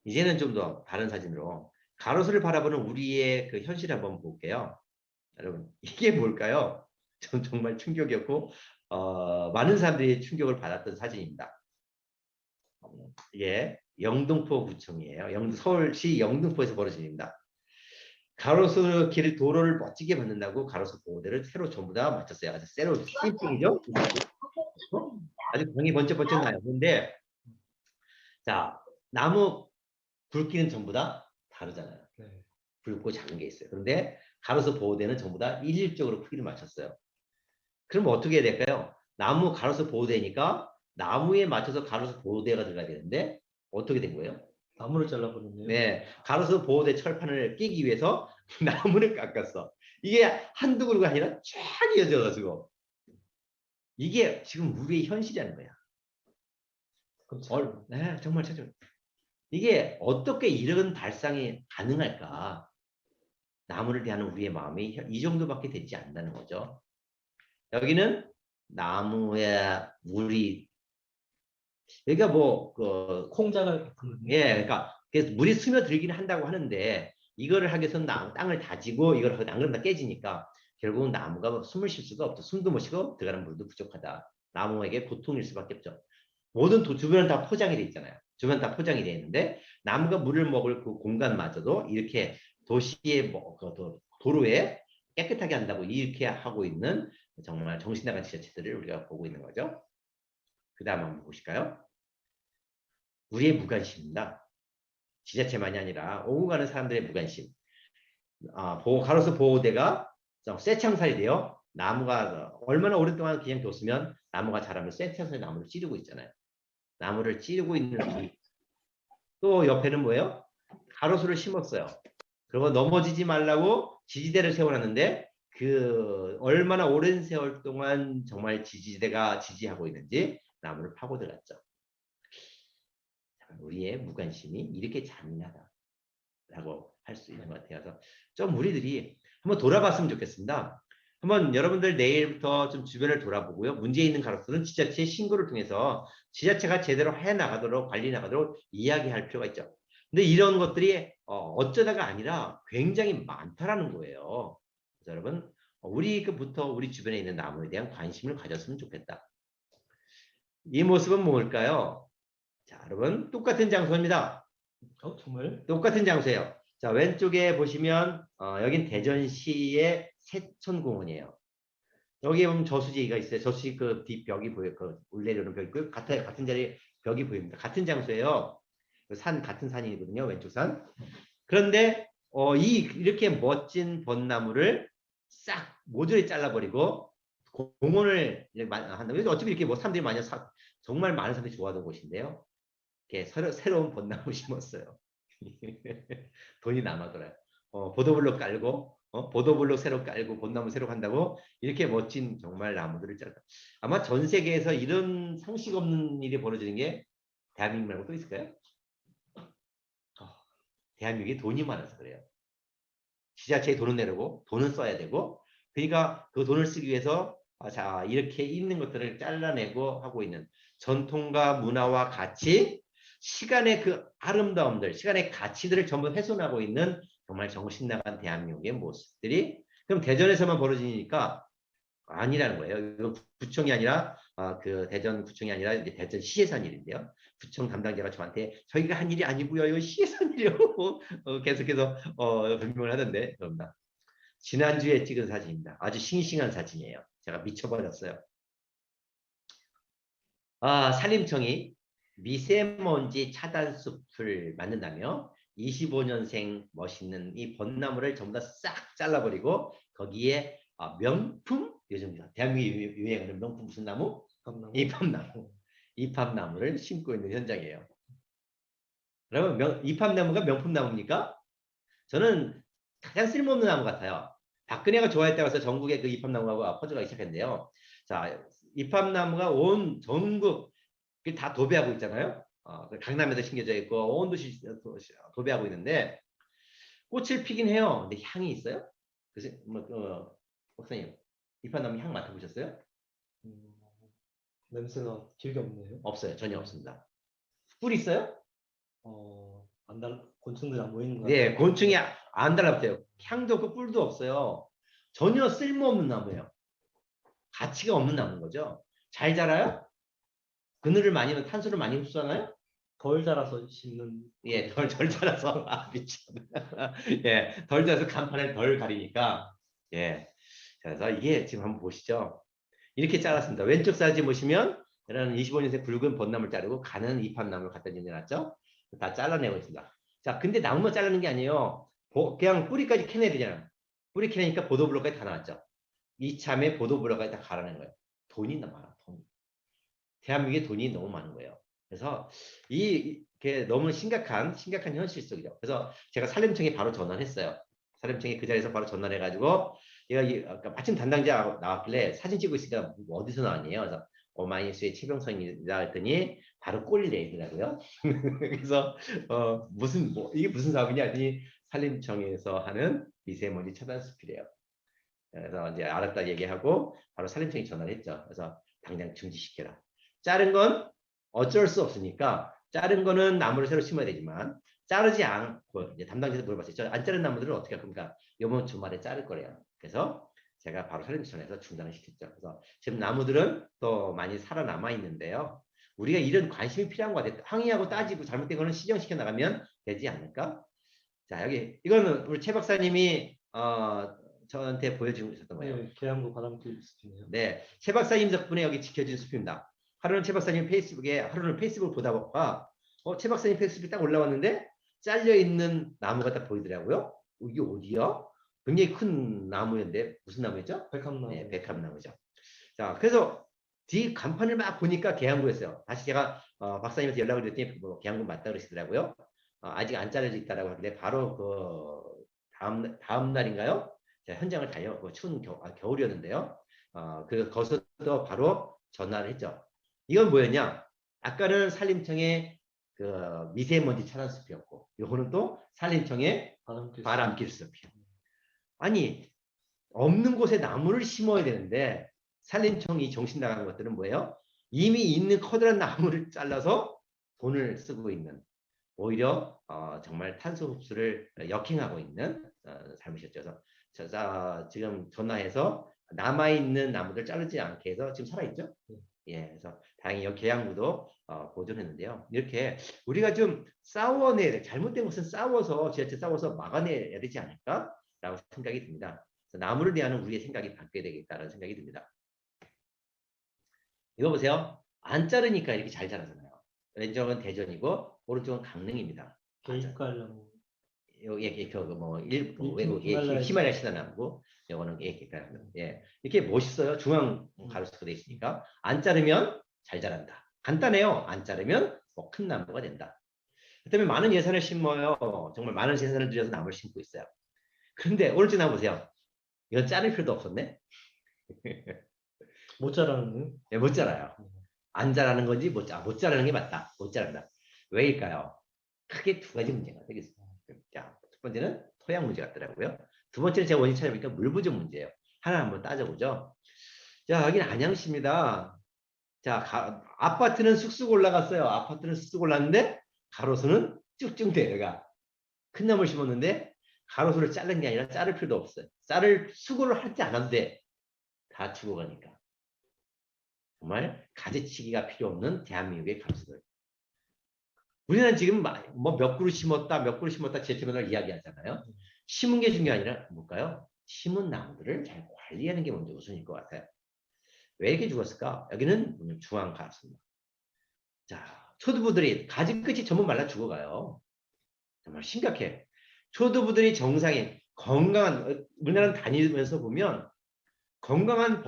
이제는 좀 더 다른 사진으로 가로수를 바라보는 우리의 그 현실을 한번 볼게요. 여러분 이게 뭘까요? 전 정말 충격이었고 많은 사람들이 충격을 받았던 사진입니다. 이게 영등포 구청이에요. 서울시 영등포에서 벌어진 일입니다. 가로수 길을 도로를 멋지게 만든다고 가로수 보호대를 새로 전부 다 맞췄어요. 아주 새로 신빙이죠. 아주 광이 번쩍번쩍 나요. 근데 자 나무 굵기는 전부 다 다르잖아요. 네. 굵고 작은 게 있어요. 그런데 가로수 보호대는 전부 다 일률적으로 크기를 맞췄어요. 그럼 어떻게 해야 될까요? 나무 가로수 보호대니까 나무에 맞춰서 가로수 보호대가 들어가야 되는데 어떻게 된 거예요? 나무를 잘라버렸네요. 네, 가로수 보호대 철판을 끼기 위해서 나무를 깎았어. 이게 한두 그루가 아니라 쫙 이어져가지고 이게 지금 우리의 현실이라는 거야. 그렇죠. 네, 정말 최종. 이게 어떻게 이런 발상이 가능할까? 나무를 대하는 우리의 마음이 이 정도밖에 되지 않는다는 거죠. 여기는 나무에 물이, 여기가 뭐, 콩자갈 예, 그러니까 그래서 물이 스며들기는 한다고 하는데 이거를 하기 위해서는 땅을 다지고 이걸 안 그러면 다 깨지니까 결국은 나무가 뭐 숨을 쉴 수가 없죠. 숨도 못 쉬고 들어가는 물도 부족하다. 나무에게 고통일 수밖에 없죠. 모든 주변은 다 포장이 돼 있잖아요. 주변 다 포장이 돼 있는데 나무가 물을 먹을 그 공간마저도 이렇게 도시의 도로에 깨끗하게 한다고 이렇게 하고 있는 정말 정신 나간 지자체들을 우리가 보고 있는 거죠. 그 다음 한번 보실까요? 우리의 무관심입니다. 지자체만이 아니라 오고 가는 사람들의 무관심. 가로수 보호대가 쇠창살이 돼요. 나무가 얼마나 오랫동안 그냥 뒀으면 나무가 자라면 쇠창살이 나무를 찌르고 있잖아요. 나무를 찌르고 있는 또 옆에는 뭐예요? 가로수를 심었어요. 그리고 넘어지지 말라고 지지대를 세워놨는데 그 얼마나 오랜 세월 동안 정말 지지대가 지지하고 있는지 나무를 파고 들어갔죠. 우리의 무관심이 이렇게 잔인하다라고 할 수 있는 것 같아요. 그래서 좀 우리들이 한번 돌아봤으면 좋겠습니다. 한번 여러분들 내일부터 좀 주변을 돌아보고요. 문제 있는 가로수는 지자체 신고를 통해서 지자체가 제대로 해나가도록 관리 나가도록 이야기할 필요가 있죠. 근데 이런 것들이 어쩌다가 아니라 굉장히 많다라는 거예요. 그래서 여러분 우리부터 우리 주변에 있는 나무에 대한 관심을 가졌으면 좋겠다. 이 모습은 뭘까요? 자, 여러분 똑같은 장소입니다. 정말? 똑같은 장소예요. 자, 왼쪽에 보시면 여긴 대전시의 세천공원이에요. 여기 보면 저수지가 있어요. 저수지 그 뒷벽이 보여요. 그 올내려오는 벽이 있고요. 같은 자리에 벽이 보입니다. 같은 장소예요. 같은 산이거든요. 왼쪽 산. 그런데 이렇게 멋진 벚나무를 싹 모조리 잘라버리고 공원을 한다면 어차피 이렇게 뭐 사람들이 많이 정말 많은 사람들이 좋아하는 곳인데요. 이렇게 새로운 벚나무 심었어요. 돈이 남아돌아요. 보도블록 깔고 보도블록 새로 깔고 벚나무 새로 간다고 이렇게 멋진 정말 나무들을 잘라. 아마 전 세계에서 이런 상식 없는 일이 벌어지는 게 대한민국 말고 또 있을까요? 대한민국이 돈이 많아서 그래요. 지자체에 돈을 내려고 돈을 써야 되고 그러니까 그 돈을 쓰기 위해서 자 이렇게 있는 것들을 잘라내고 하고 있는 전통과 문화와 가치 시간의 그 아름다움들 시간의 가치들을 전부 훼손하고 있는 정말 정신 나간 대한민국의 모습들이 그럼 대전에서만 벌어지니까 아니라는 거예요. 이거 구청이 아니라 그 대전 구청이 아니라 이제 대전시에서 한 일인데요. 구청 담당자가 저한테 저희가 한 일이 아니고요. 이거 시에서 한 일이요. 계속해서 변명을 하던데 그럽니다. 지난주에 찍은 사진입니다. 아주 싱싱한 사진이에요. 제가 미쳐버렸어요. 산림청이 미세먼지 차단 숲을 만든다며 25년생 멋있는 이 벚나무를 전부 다 싹 잘라버리고 거기에 명품 요즘 대한민국이 유행하는 명품 무슨 나무? 이팝나무. 이팝나무를 심고 있는 현장이에요. 그러면 이팝나무가 명품나무입니까? 저는 가장 쓸모없는 나무 같아요. 박근혜가 좋아했다고 해서 전국에 그 이팝나무가 퍼져가기 시작했는데요. 자, 이팝나무가 온 전국 다 도배하고 있잖아요. 강남에도 심겨져 있고 온 도시 도배하고 있는데 꽃을 피긴 해요. 근데 향이 있어요? 그래서 목사님 이팝나무 향 맡아보셨어요? 냄새가 기억이 없네요. 없어요. 전혀 없습니다. 꿀 있어요? 곤충들이 안 보이는 거 네, 같아요. 곤충이 안 달라붙어요. 향도 없고 꿀도 없어요. 전혀 쓸모없는 나무예요. 가치가 없는 나무인 거죠. 잘 자라요? 그늘을 많이 하면 탄소를 많이 흡수하나요? 덜 자라서 심는. 예, 덜 자라서 미쳤. 예, 덜 자라서 간판을 덜 가리니까 예. 그래서 이게 지금 한번 보시죠. 이렇게 잘랐습니다. 왼쪽 사진 보시면 이런 25년생 붉은 벚나무를 자르고 가는 이팝나무를 갖다 내놨죠. 다 잘라내고 있습니다. 자, 근데 나무만 자르는 게 아니에요. 그냥 뿌리까지 캐내야 되잖아요. 뿌리 캐내니까 보도블록까지 다 나왔죠. 이참에 보도블록까지 다 갈아낸 거예요. 돈이 많아, 돈. 대한민국에 돈이 너무 많은 거예요. 그래서 이게 너무 심각한 현실 속이죠. 그래서 제가 산림청에 바로 전화를 했어요. 산림청에 그 자리에서 바로 전화를 해가지고 얘가 아까 마침 담당자 나왔길래 사진 찍고 있으니까 뭐 어디서 나왔냐요. 그래서 오마이뉴스의 최병선이다 했더니 바로 꼴리래 있더라고요. 그래서 이게 무슨 사업이냐 했더니 산림청에서 하는 미세먼지 차단 숲이래요. 그래서 이제 알았다 얘기하고 바로 산림청에 전화를 했죠. 그래서 당장 중지시켜라. 자른 건 어쩔 수 없으니까 자른 거는 나무를 새로 심어야 되지만 자르지 않고 이제 담당자한테 물어봤어요. 안 자른 나무들은 어떻게 할 겁니까? 이번 주말에 자를 거래요. 그래서 제가 바로 산림청에서 중단을 시켰죠. 그래서 지금 나무들은 또 많이 살아남아 있는데요. 우리가 이런 관심이 필요한 것 같아요. 항의하고 따지고 잘못된 거는 시정시켜 나가면 되지 않을까? 자, 여기 이거는 우리 최 박사님이 저한테 보여주고 있었던 거예요. 네, 계양구 바람길 숲이네요. 네, 최 박사님 덕분에 여기 지켜진 숲입니다. 하루는 최 박사님 하루는 페이스북을 보다가 최 박사님 페이스북이 딱 올라왔는데 잘려 있는 나무가 딱 보이더라고요. 이게 어디야? 굉장히 큰 나무였는데 무슨 나무였죠? 백합나무. 네, 백합나무죠. 자, 그래서 뒤 간판을 막 보니까 계양구였어요. 다시 제가 박사님한테 연락을 드렸더니 뭐 계양구 맞다 그러시더라고요. 아직 안 잘려져 있다라고 하는데 바로 그 다음 날인가요? 제가 현장을 달려갔고 추운 겨울이었는데요. 거기서 또 바로 전화를 했죠. 이건 뭐였냐? 아까는 산림청의 그 미세먼지 차단 숲이었고, 요거는 또 산림청의 바람길 숲이요. 아니, 없는 곳에 나무를 심어야 되는데 산림청이 정신 나간 것들은 뭐예요? 이미 있는 커다란 나무를 잘라서 돈을 쓰고 있는, 오히려 정말 탄소 흡수를 역행하고 있는 삶이셨죠. 그래서 지금 전화해서 남아있는 나무들 자르지 않게 해서 지금 살아있죠. 예, 그래서 다행히 여기 계양구도 보존했는데요. 이렇게 우리가 좀 잘못된 것은 지하철 싸워서 막아내야 되지 않을까라고 생각이 듭니다. 나무를 대하는 우리의 생각이 바뀌어야 되겠다는 생각이 듭니다. 이거 보세요. 안 자르니까 이렇게 잘 자라잖아요. 왼쪽은 대전이고 오른쪽은 강릉입니다. 계획깔나무. 여기 외국 히말라야 시나나무고 요거는 예, 이렇게 멋있어요. 중앙 가로수가 돼 있으니까 안 자르면 잘 자란다. 간단해요. 안 자르면 큰 나무가 된다. 그다음에 많은 예산을 심어요. 정말 많은 예산을 들여서 나무를 심고 있어요. 그런데 오른쪽 나무 보세요. 이건 자를 필요도 없었네. 못 자라는. 예, 못 자라요. 안 자라는 건지 못 자라는 게 맞다. 못 자란다. 왜일까요? 크게 두 가지 문제가 되겠습니다. 자, 첫 번째는 토양 문제 같더라고요. 두 번째는 제가 원인 찾아보니까 물 부족 문제예요. 하나 한번 따져보죠. 자, 여기는 안양시입니다. 자, 아파트는 쑥쑥 올라갔어요. 아파트는 쑥쑥 올랐는데 가로수는 쭉쭉 내려가. 큰 나무를 심었는데 가로수를 자른 게 아니라 자를 필요도 없어요. 수고를 하지 않아도 돼. 다 죽어가니까. 정말 가지치기가 필요 없는 대한민국의 가로수들. 우리는 지금 뭐 몇 그루 심었다 제트면을 이야기하잖아요. 심은 게 중요한 게 아니라 뭘까요? 심은 나무들을 잘 관리하는 게 먼저 우선일 것 같아요. 왜 이렇게 죽었을까? 여기는 중앙 가로수입니다. 자, 초두부들이 가지 끝이 전부 말라 죽어가요. 정말 심각해. 초두부들이 정상인 건강한 우리나라는 다니면서 보면 건강한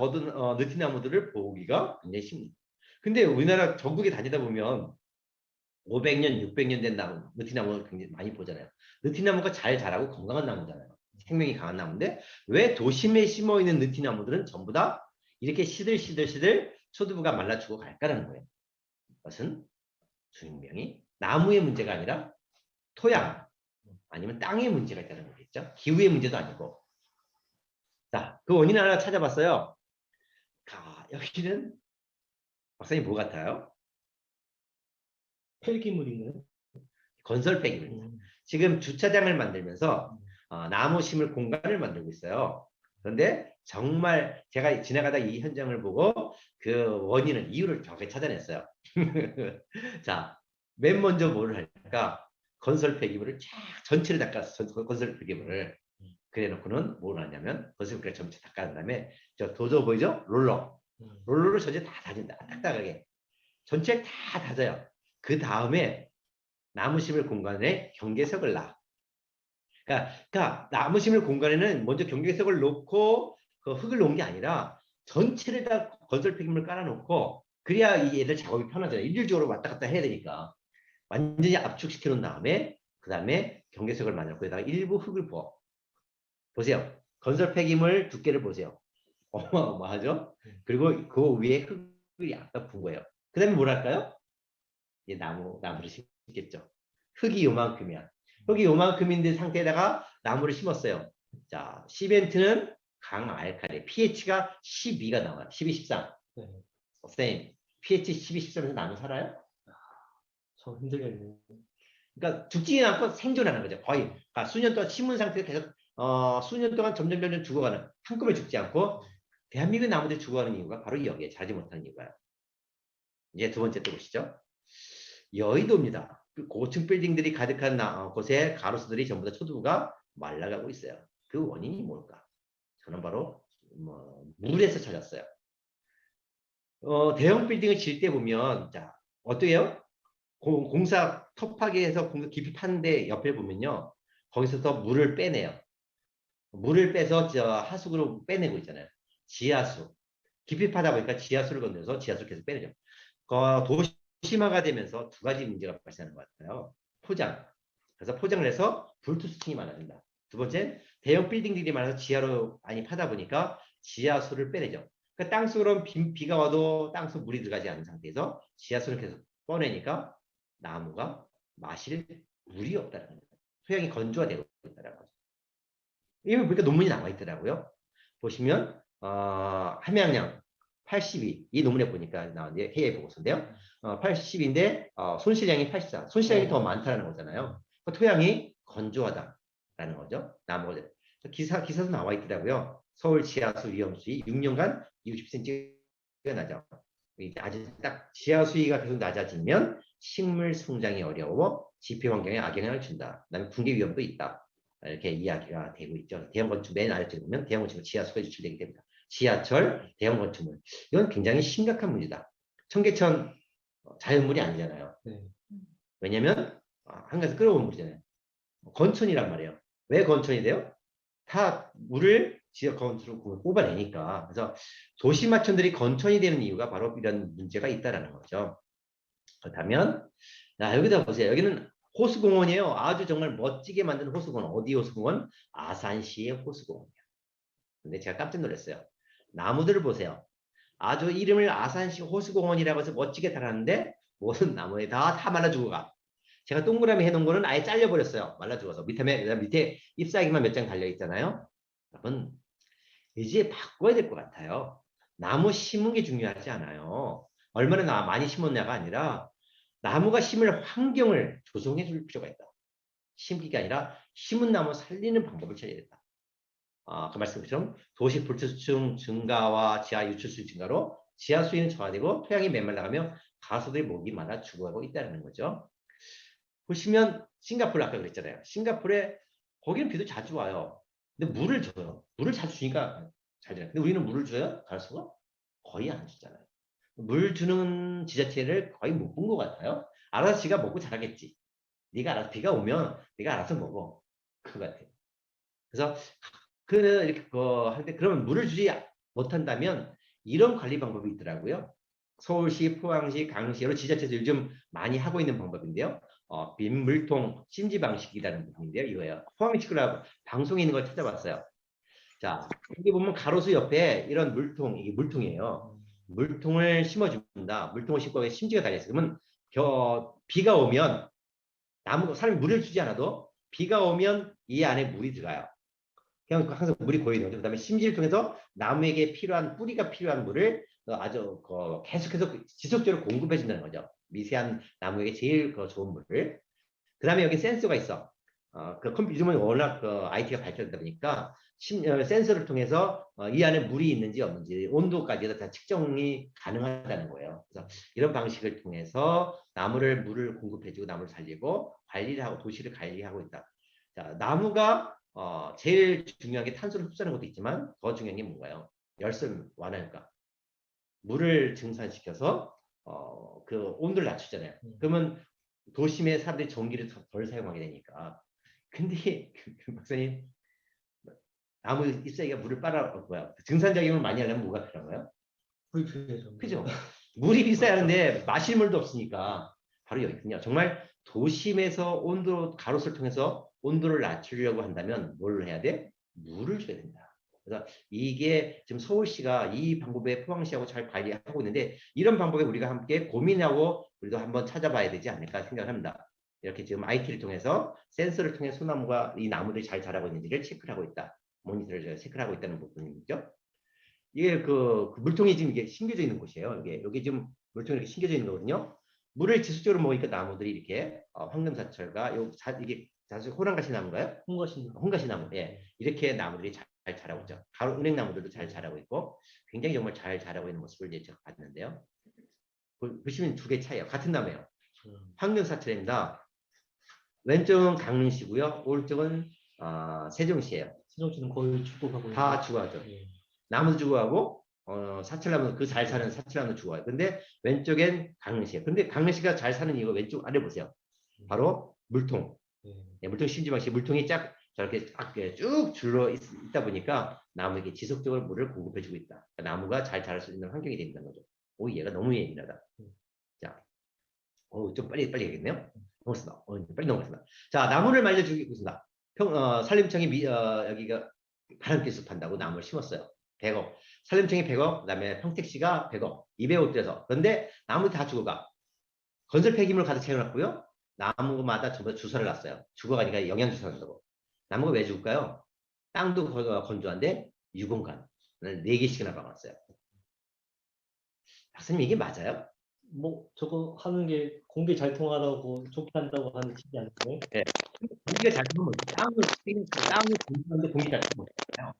느티나무들을 보기가 굉장히 쉽습니다. 근데 우리나라 전국에 다니다 보면 500년, 600년 된 나무, 느티나무를 굉장히 많이 보잖아요. 느티나무가 잘 자라고 건강한 나무잖아요. 생명이 강한 나무인데 왜 도심에 심어 있는 느티나무들은 전부 다 이렇게 시들시들 초두부가 말라 죽어 갈까라는 거예요. 그것은 분명히 나무의 문제가 아니라 토양 아니면 땅의 문제가 있다는 거겠죠. 기후의 문제도 아니고. 자, 그 원인 하나 찾아봤어요. 여기는 박사님 뭐 같아요? 폐기물이네. 건설 폐기물입니다. 지금 주차장을 만들면서 나무 심을 공간을 만들고 있어요. 그런데 정말 제가 지나가다 이 현장을 보고 그 이유를 정확히 찾아냈어요. 자, 맨 먼저 뭐를 할까? 건설 폐기물을 쫙 전체를 닦았어. 건설 폐기물을. 그래 놓고는 뭘 하냐면 건설 폐기물 전체 닦은 다음에 저 도저 보이죠? 롤러로 전체 다 다진다. 딱딱하게. 전체 다 다져요. 그 다음에 나무 심을 공간에 경계석을 놔. 그러니까 나무 심을 공간에는 먼저 경계석을 놓고 그 흙을 놓은 게 아니라 전체를 다 건설 폐기물을 깔아놓고 그래야 이 애들 작업이 편하잖아요. 일률적으로 왔다 갔다 해야 되니까. 완전히 압축시켜 놓은 다음에 그 다음에 경계석을 만들고 거기다가 일부 흙을 부어. 보세요. 건설 폐기물 두께를 보세요. 어마어마하죠? 그리고 그 위에 흙을 약간 부은 거예요. 그 다음에 뭘 할까요? 이제 나무를 심겠죠. 흙이 요만큼이야. 흙이 요만큼인데 상태에다가 나무를 심었어요. 자, 시멘트는 강알칼리. pH가 12가 나와요. 12, 13. 네. 선생님, pH 12, 13에서 나무 살아요? 저 힘들겠네요. 그러니까 죽지는 않고 생존하는 거죠. 거의. 그러니까 수년 동안 심은 상태에서 계속 수년 동안 점점 죽어가는, 한꺼번에 죽지 않고 대한민국 나무들이 죽어가는 이유가 바로 여기에 자지 못하는 이유가요. 이제 두 번째 또 보시죠. 여의도입니다. 그 고층 빌딩들이 가득한 곳에 가로수들이 전부 다 초두부가 말라가고 있어요. 그 원인이 뭘까? 저는 바로 물에서 찾았어요. 대형 빌딩을 질 때 보면 자 어떻게 해요? 공사 터파기에서 공사 깊이 파는데 옆에 보면요. 거기서부터 물을 빼내요. 물을 빼서 하수구로 빼내고 있잖아요. 지하수. 깊이 파다 보니까 지하수를 건너서 지하수를 계속 빼내죠. 도시화가 되면서 두 가지 문제가 발생하는 것 같아요. 포장. 그래서 포장을 해서 불투스팅이 많아진다. 두 번째, 대형 빌딩들이 많아서 지하로 많이 파다 보니까 지하수를 빼내죠. 그러니까 땅속으로 비가 와도 땅속 물이 들어가지 않은 상태에서 지하수를 계속 꺼내니까 나무가 마실 물이 없다는 거예요. 토양이 건조화되고 있다는 거죠. 이거 보니까 논문이 나와 있더라고요. 보시면 함양량 82. 이 논문에 보니까 나온 해외 보고서인데요. 80인데 손실량이 84. 손실량이 더 많다는 거잖아요. 토양이 건조하다라는 거죠. 나무가 기사도 나와 있더라고요. 서울 지하수 위험수위 6년간 60cm가 낮아. 아주 딱 지하수위가 계속 낮아지면 식물 성장이 어려워 지표 환경에 악영향을 준다. 그다음에 붕괴 위험도 있다. 이렇게 이야기가 되고 있죠. 대형 건축 맨 아래쪽에 보면 대형 건축은 지하수가 유출되게 됩니다. 지하철, 대형 건축물. 이건 굉장히 심각한 문제다. 청계천 자연물이 아니잖아요. 네. 왜냐하면 한가에서 끌어온 물이잖아요. 건천이란 말이에요. 왜 건천이 돼요? 다 물을 지역 건축으로 뽑아내니까. 그래서 도시마천들이 건천이 되는 이유가 바로 이런 문제가 있다는 거죠. 그렇다면 여기다 보세요. 여기는 호수공원이에요. 아주 정말 멋지게 만든 호수공원. 어디 호수공원? 아산시의 호수공원이에요. 근데 제가 깜짝 놀랐어요. 나무들을 보세요. 아주 이름을 아산시 호수공원이라고 해서 멋지게 달았는데 모든 나무에 다 말라 죽어가. 제가 동그라미 해놓은 거는 아예 잘려버렸어요. 말라 죽어서. 밑에 잎사귀만 몇 장 달려 있잖아요. 여러분 이제 바꿔야 될 것 같아요. 나무 심은 게 중요하지 않아요. 얼마나 많이 심었냐가 아니라 나무가 심을 환경을 조성해 줄 필요가 있다. 심기가 아니라 심은 나무 살리는 방법을 찾아야 된다. 그 말씀처럼 도시 불투층 증가와 지하 유출수 증가로 지하 수위는 저하되고 토양이 메말라가며 가수들이 목이 말라 죽어가고 있다는 거죠. 보시면 싱가포르 아까 그랬잖아요. 싱가포르에 거기는 비도 자주 와요. 근데 물을 줘요. 물을 자주 주니까 잘 되요. 근데 우리는 물을 줘요? 가수가 거의 안 주잖아요. 물 주는 지자체를 거의 못 본 것 같아요. 알아서 지가 먹고 자라겠지. 네가 알아서 비가 오면 네가 알아서 먹어. 그거 같아요. 그래서 그는 이렇게 할때 그러면 물을 주지 못한다면 이런 관리 방법이 있더라고요. 서울시, 포항시, 강릉시 여러 지자체에서 요즘 많이 하고 있는 방법인데요. 빈 물통 심지 방식이라는 부분인데요. 이거예요. 포항시 그라 방송에 있는 걸 찾아봤어요. 자, 여기 보면 가로수 옆에 이런 물통, 이게 물통이에요. 물통을 심어줍니다. 물통을 심고 심지가 달려있어요. 그러면 비가 오면 사람이 물을 주지 않아도 비가 오면 이 안에 물이 들어가요. 그냥 항상 물이 고이는 거죠. 그다음에 심지를 통해서 나무에게 필요한 뿌리가 필요한 물을 아주 계속해서 지속적으로 공급해 준다는 거죠. 미세한 나무에게 제일 좋은 물을. 그다음에 여기 센서가 있어. 요즘은 워낙 IT가 발전되다 보니까 센서를 통해서 이 안에 물이 있는지 없는지 온도까지 다 측정이 가능하다는 거예요. 그래서 이런 방식을 통해서 물을 공급해주고 나무를 살리고 관리를 하고 도시를 관리하고 있다. 자, 나무가 제일 중요한 게 탄소를 흡수하는 것도 있지만 더 중요한 게 뭔가요? 열섬 완화효과. 물을 증산시켜서 그 온도를 낮추잖아요. 그러면 도심의 사람들이 전기를 덜 사용하게 되니까. 근데 박사님 나무 잎사귀가 물을 증산작용을 많이 하려면 뭐가 필요한가요? 불필요해요. 그죠? 물이 비싸야 하는데 마실 물도 없으니까 바로 여기군요. 정말 도심에서 가로수를 통해서 온도를 낮추려고 한다면 뭘 해야 돼? 물을 줘야 된다. 그래서 이게 지금 서울시가 이 방법에 포항시하고 잘 관리하고 있는데 이런 방법에 우리가 함께 고민하고 우리도 한번 찾아봐야 되지 않을까 생각합니다. 이렇게 지금 IT를 통해서 센서를 통해 소나무가 이 나무들이 잘 자라고 있는지를 체크를 하고 있다. 모니터를 체크를 하고 있다는 부분이죠. 이게 그 물통이 지금 이게 심겨져 있는 곳이에요. 여기 지금 물통이 이렇게 심겨져 있는 거거든요. 물을 지속적으로 먹으니까 나무들이 이렇게 황금사철과 이게 사실 호랑가시 나무인가요? 홍가시 나무. 예. 이렇게 나무들이 잘 자라고 있죠. 가로 은행나무들도 잘 자라고 있고 굉장히 정말 잘 자라고 있는 모습을 제가 봤는데요. 보시면 두 개 차이예요. 같은 나무예요. 황금사철입니다. 왼쪽은 강릉시고요. 오른쪽은 세종시예요. 세종시는 거의 축복하고 다 죽어가죠. 예. 나무도 죽어가고 사철나무 그 잘 사는 사철나무 죽어요. 근데 왼쪽엔 강릉시예요. 근데 강릉시가 잘 사는 이유가 왼쪽 아래 보세요. 바로 물통. 네, 물통 심지방시 물통이 저렇게 쭉 줄러 있다 보니까 나무에게 지속적으로 물을 공급해주고 있다. 그러니까 나무가 잘 자랄 수 있는 환경이 된다는 거죠. 오, 얘가 너무 예민하다. 자, 좀 빨리 얘기했네요. 넘어갔습니다. 빨리 넘어갔습니다. 자, 나무를 말려주고 있습니다. 산림청이 여기가 바람길 숲한다고 나무를 심었어요. 100억. 산림청이 100억, 그다음에 평택시가 100억, 200억 들여서. 그런데 나무 다 죽어가. 건설 폐기물 가득 채워놨고요. 나무마다 전부 다 주사를 놨어요. 죽어가니까 영양주사 한다고. 나무가 왜 죽을까요? 땅도 건조한데 유공간 4개씩이나 박았어요. 박사님 이게 맞아요? 뭐 저거 하는 게 공기 잘 통하라고 좋게 한다고 하는 짓이 아니에요? 네. 공기가 잘 통하면 땅을 건조한데 공기 잘 통하잖아요.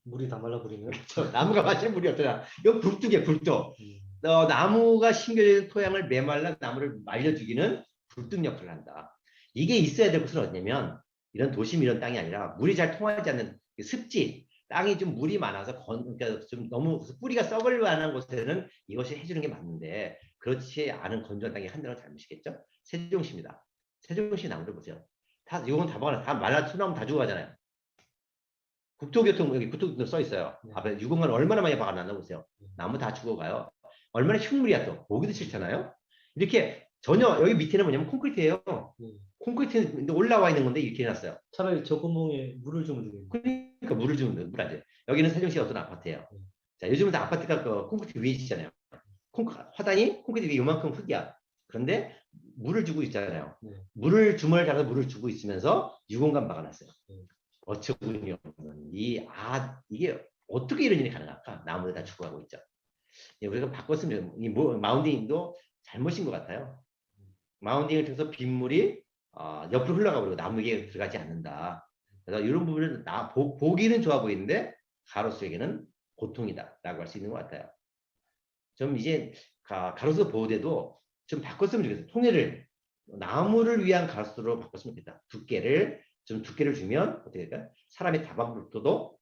물이 다 말라버리면. 나무가 마치 물이 없잖아. 이거 굴뚝이야, 굴뚝. 나무가 심겨진 토양을 메말라 나무를 말려주기는 굴뚝 역할을 한다. 이게 있어야 될 곳은 어디냐면 이런 도심 이런 땅이 아니라 물이 잘 통하지 않는 습지, 땅이 좀 물이 많아서 그러니까 좀 너무 뿌리가 썩을 만한 곳에는 이것이 해주는 게 맞는데 그렇지 않은 건조한 땅이 한다는 잘못이겠죠? 세종시입니다. 세종시 나무를 보세요. 이건 다 말라 소나무 다 죽어가잖아요. 국토교통 여기 국토교통 써 있어요. 앞에 유공간 얼마나 많이 박아놨나 보세요. 나무 다 죽어가요. 얼마나 흉물이야 또. 보기도 싫잖아요. 이렇게 전혀 여기 밑에는 뭐냐면 콘크리트예요. 콘크리트는 올라와 있는 건데 이렇게 해놨어요. 차라리 저 구멍에 물을 주면 되겠네. 그러니까 물을 주면 물 안 돼. 여기는 세종시 어떤 아파트예요. 자, 요즘은 다 아파트가 콘크리트 위에 있잖아요. 화단이 콘크리트 위에 요만큼 흙이야. 그런데 물을 주고 있잖아요. 물을 주머니를 달아서 물을 주고 있으면서 유공간 박아놨어요. 어처구니 없는 이게 어떻게 이런 일이 가능할까? 나무를 다 죽어가고 있죠. 우리가 바꿨으면 마운딩도 잘못인 것 같아요. 마운딩을 통해서 빗물이 옆으로 흘러가 버리고 나무에게 들어가지 않는다. 그래서 이런 부분은 보기는 좋아 보이는데 가로수에게는 고통이다라고 할 수 있는 것 같아요. 좀 이제 가로수 보호대도 좀 바꿨으면 좋겠어요. 통일을 나무를 위한 가로수로 바꿨으면 좋겠다. 좀 두께를 주면 어떻게 될까? 사람의 다방불도도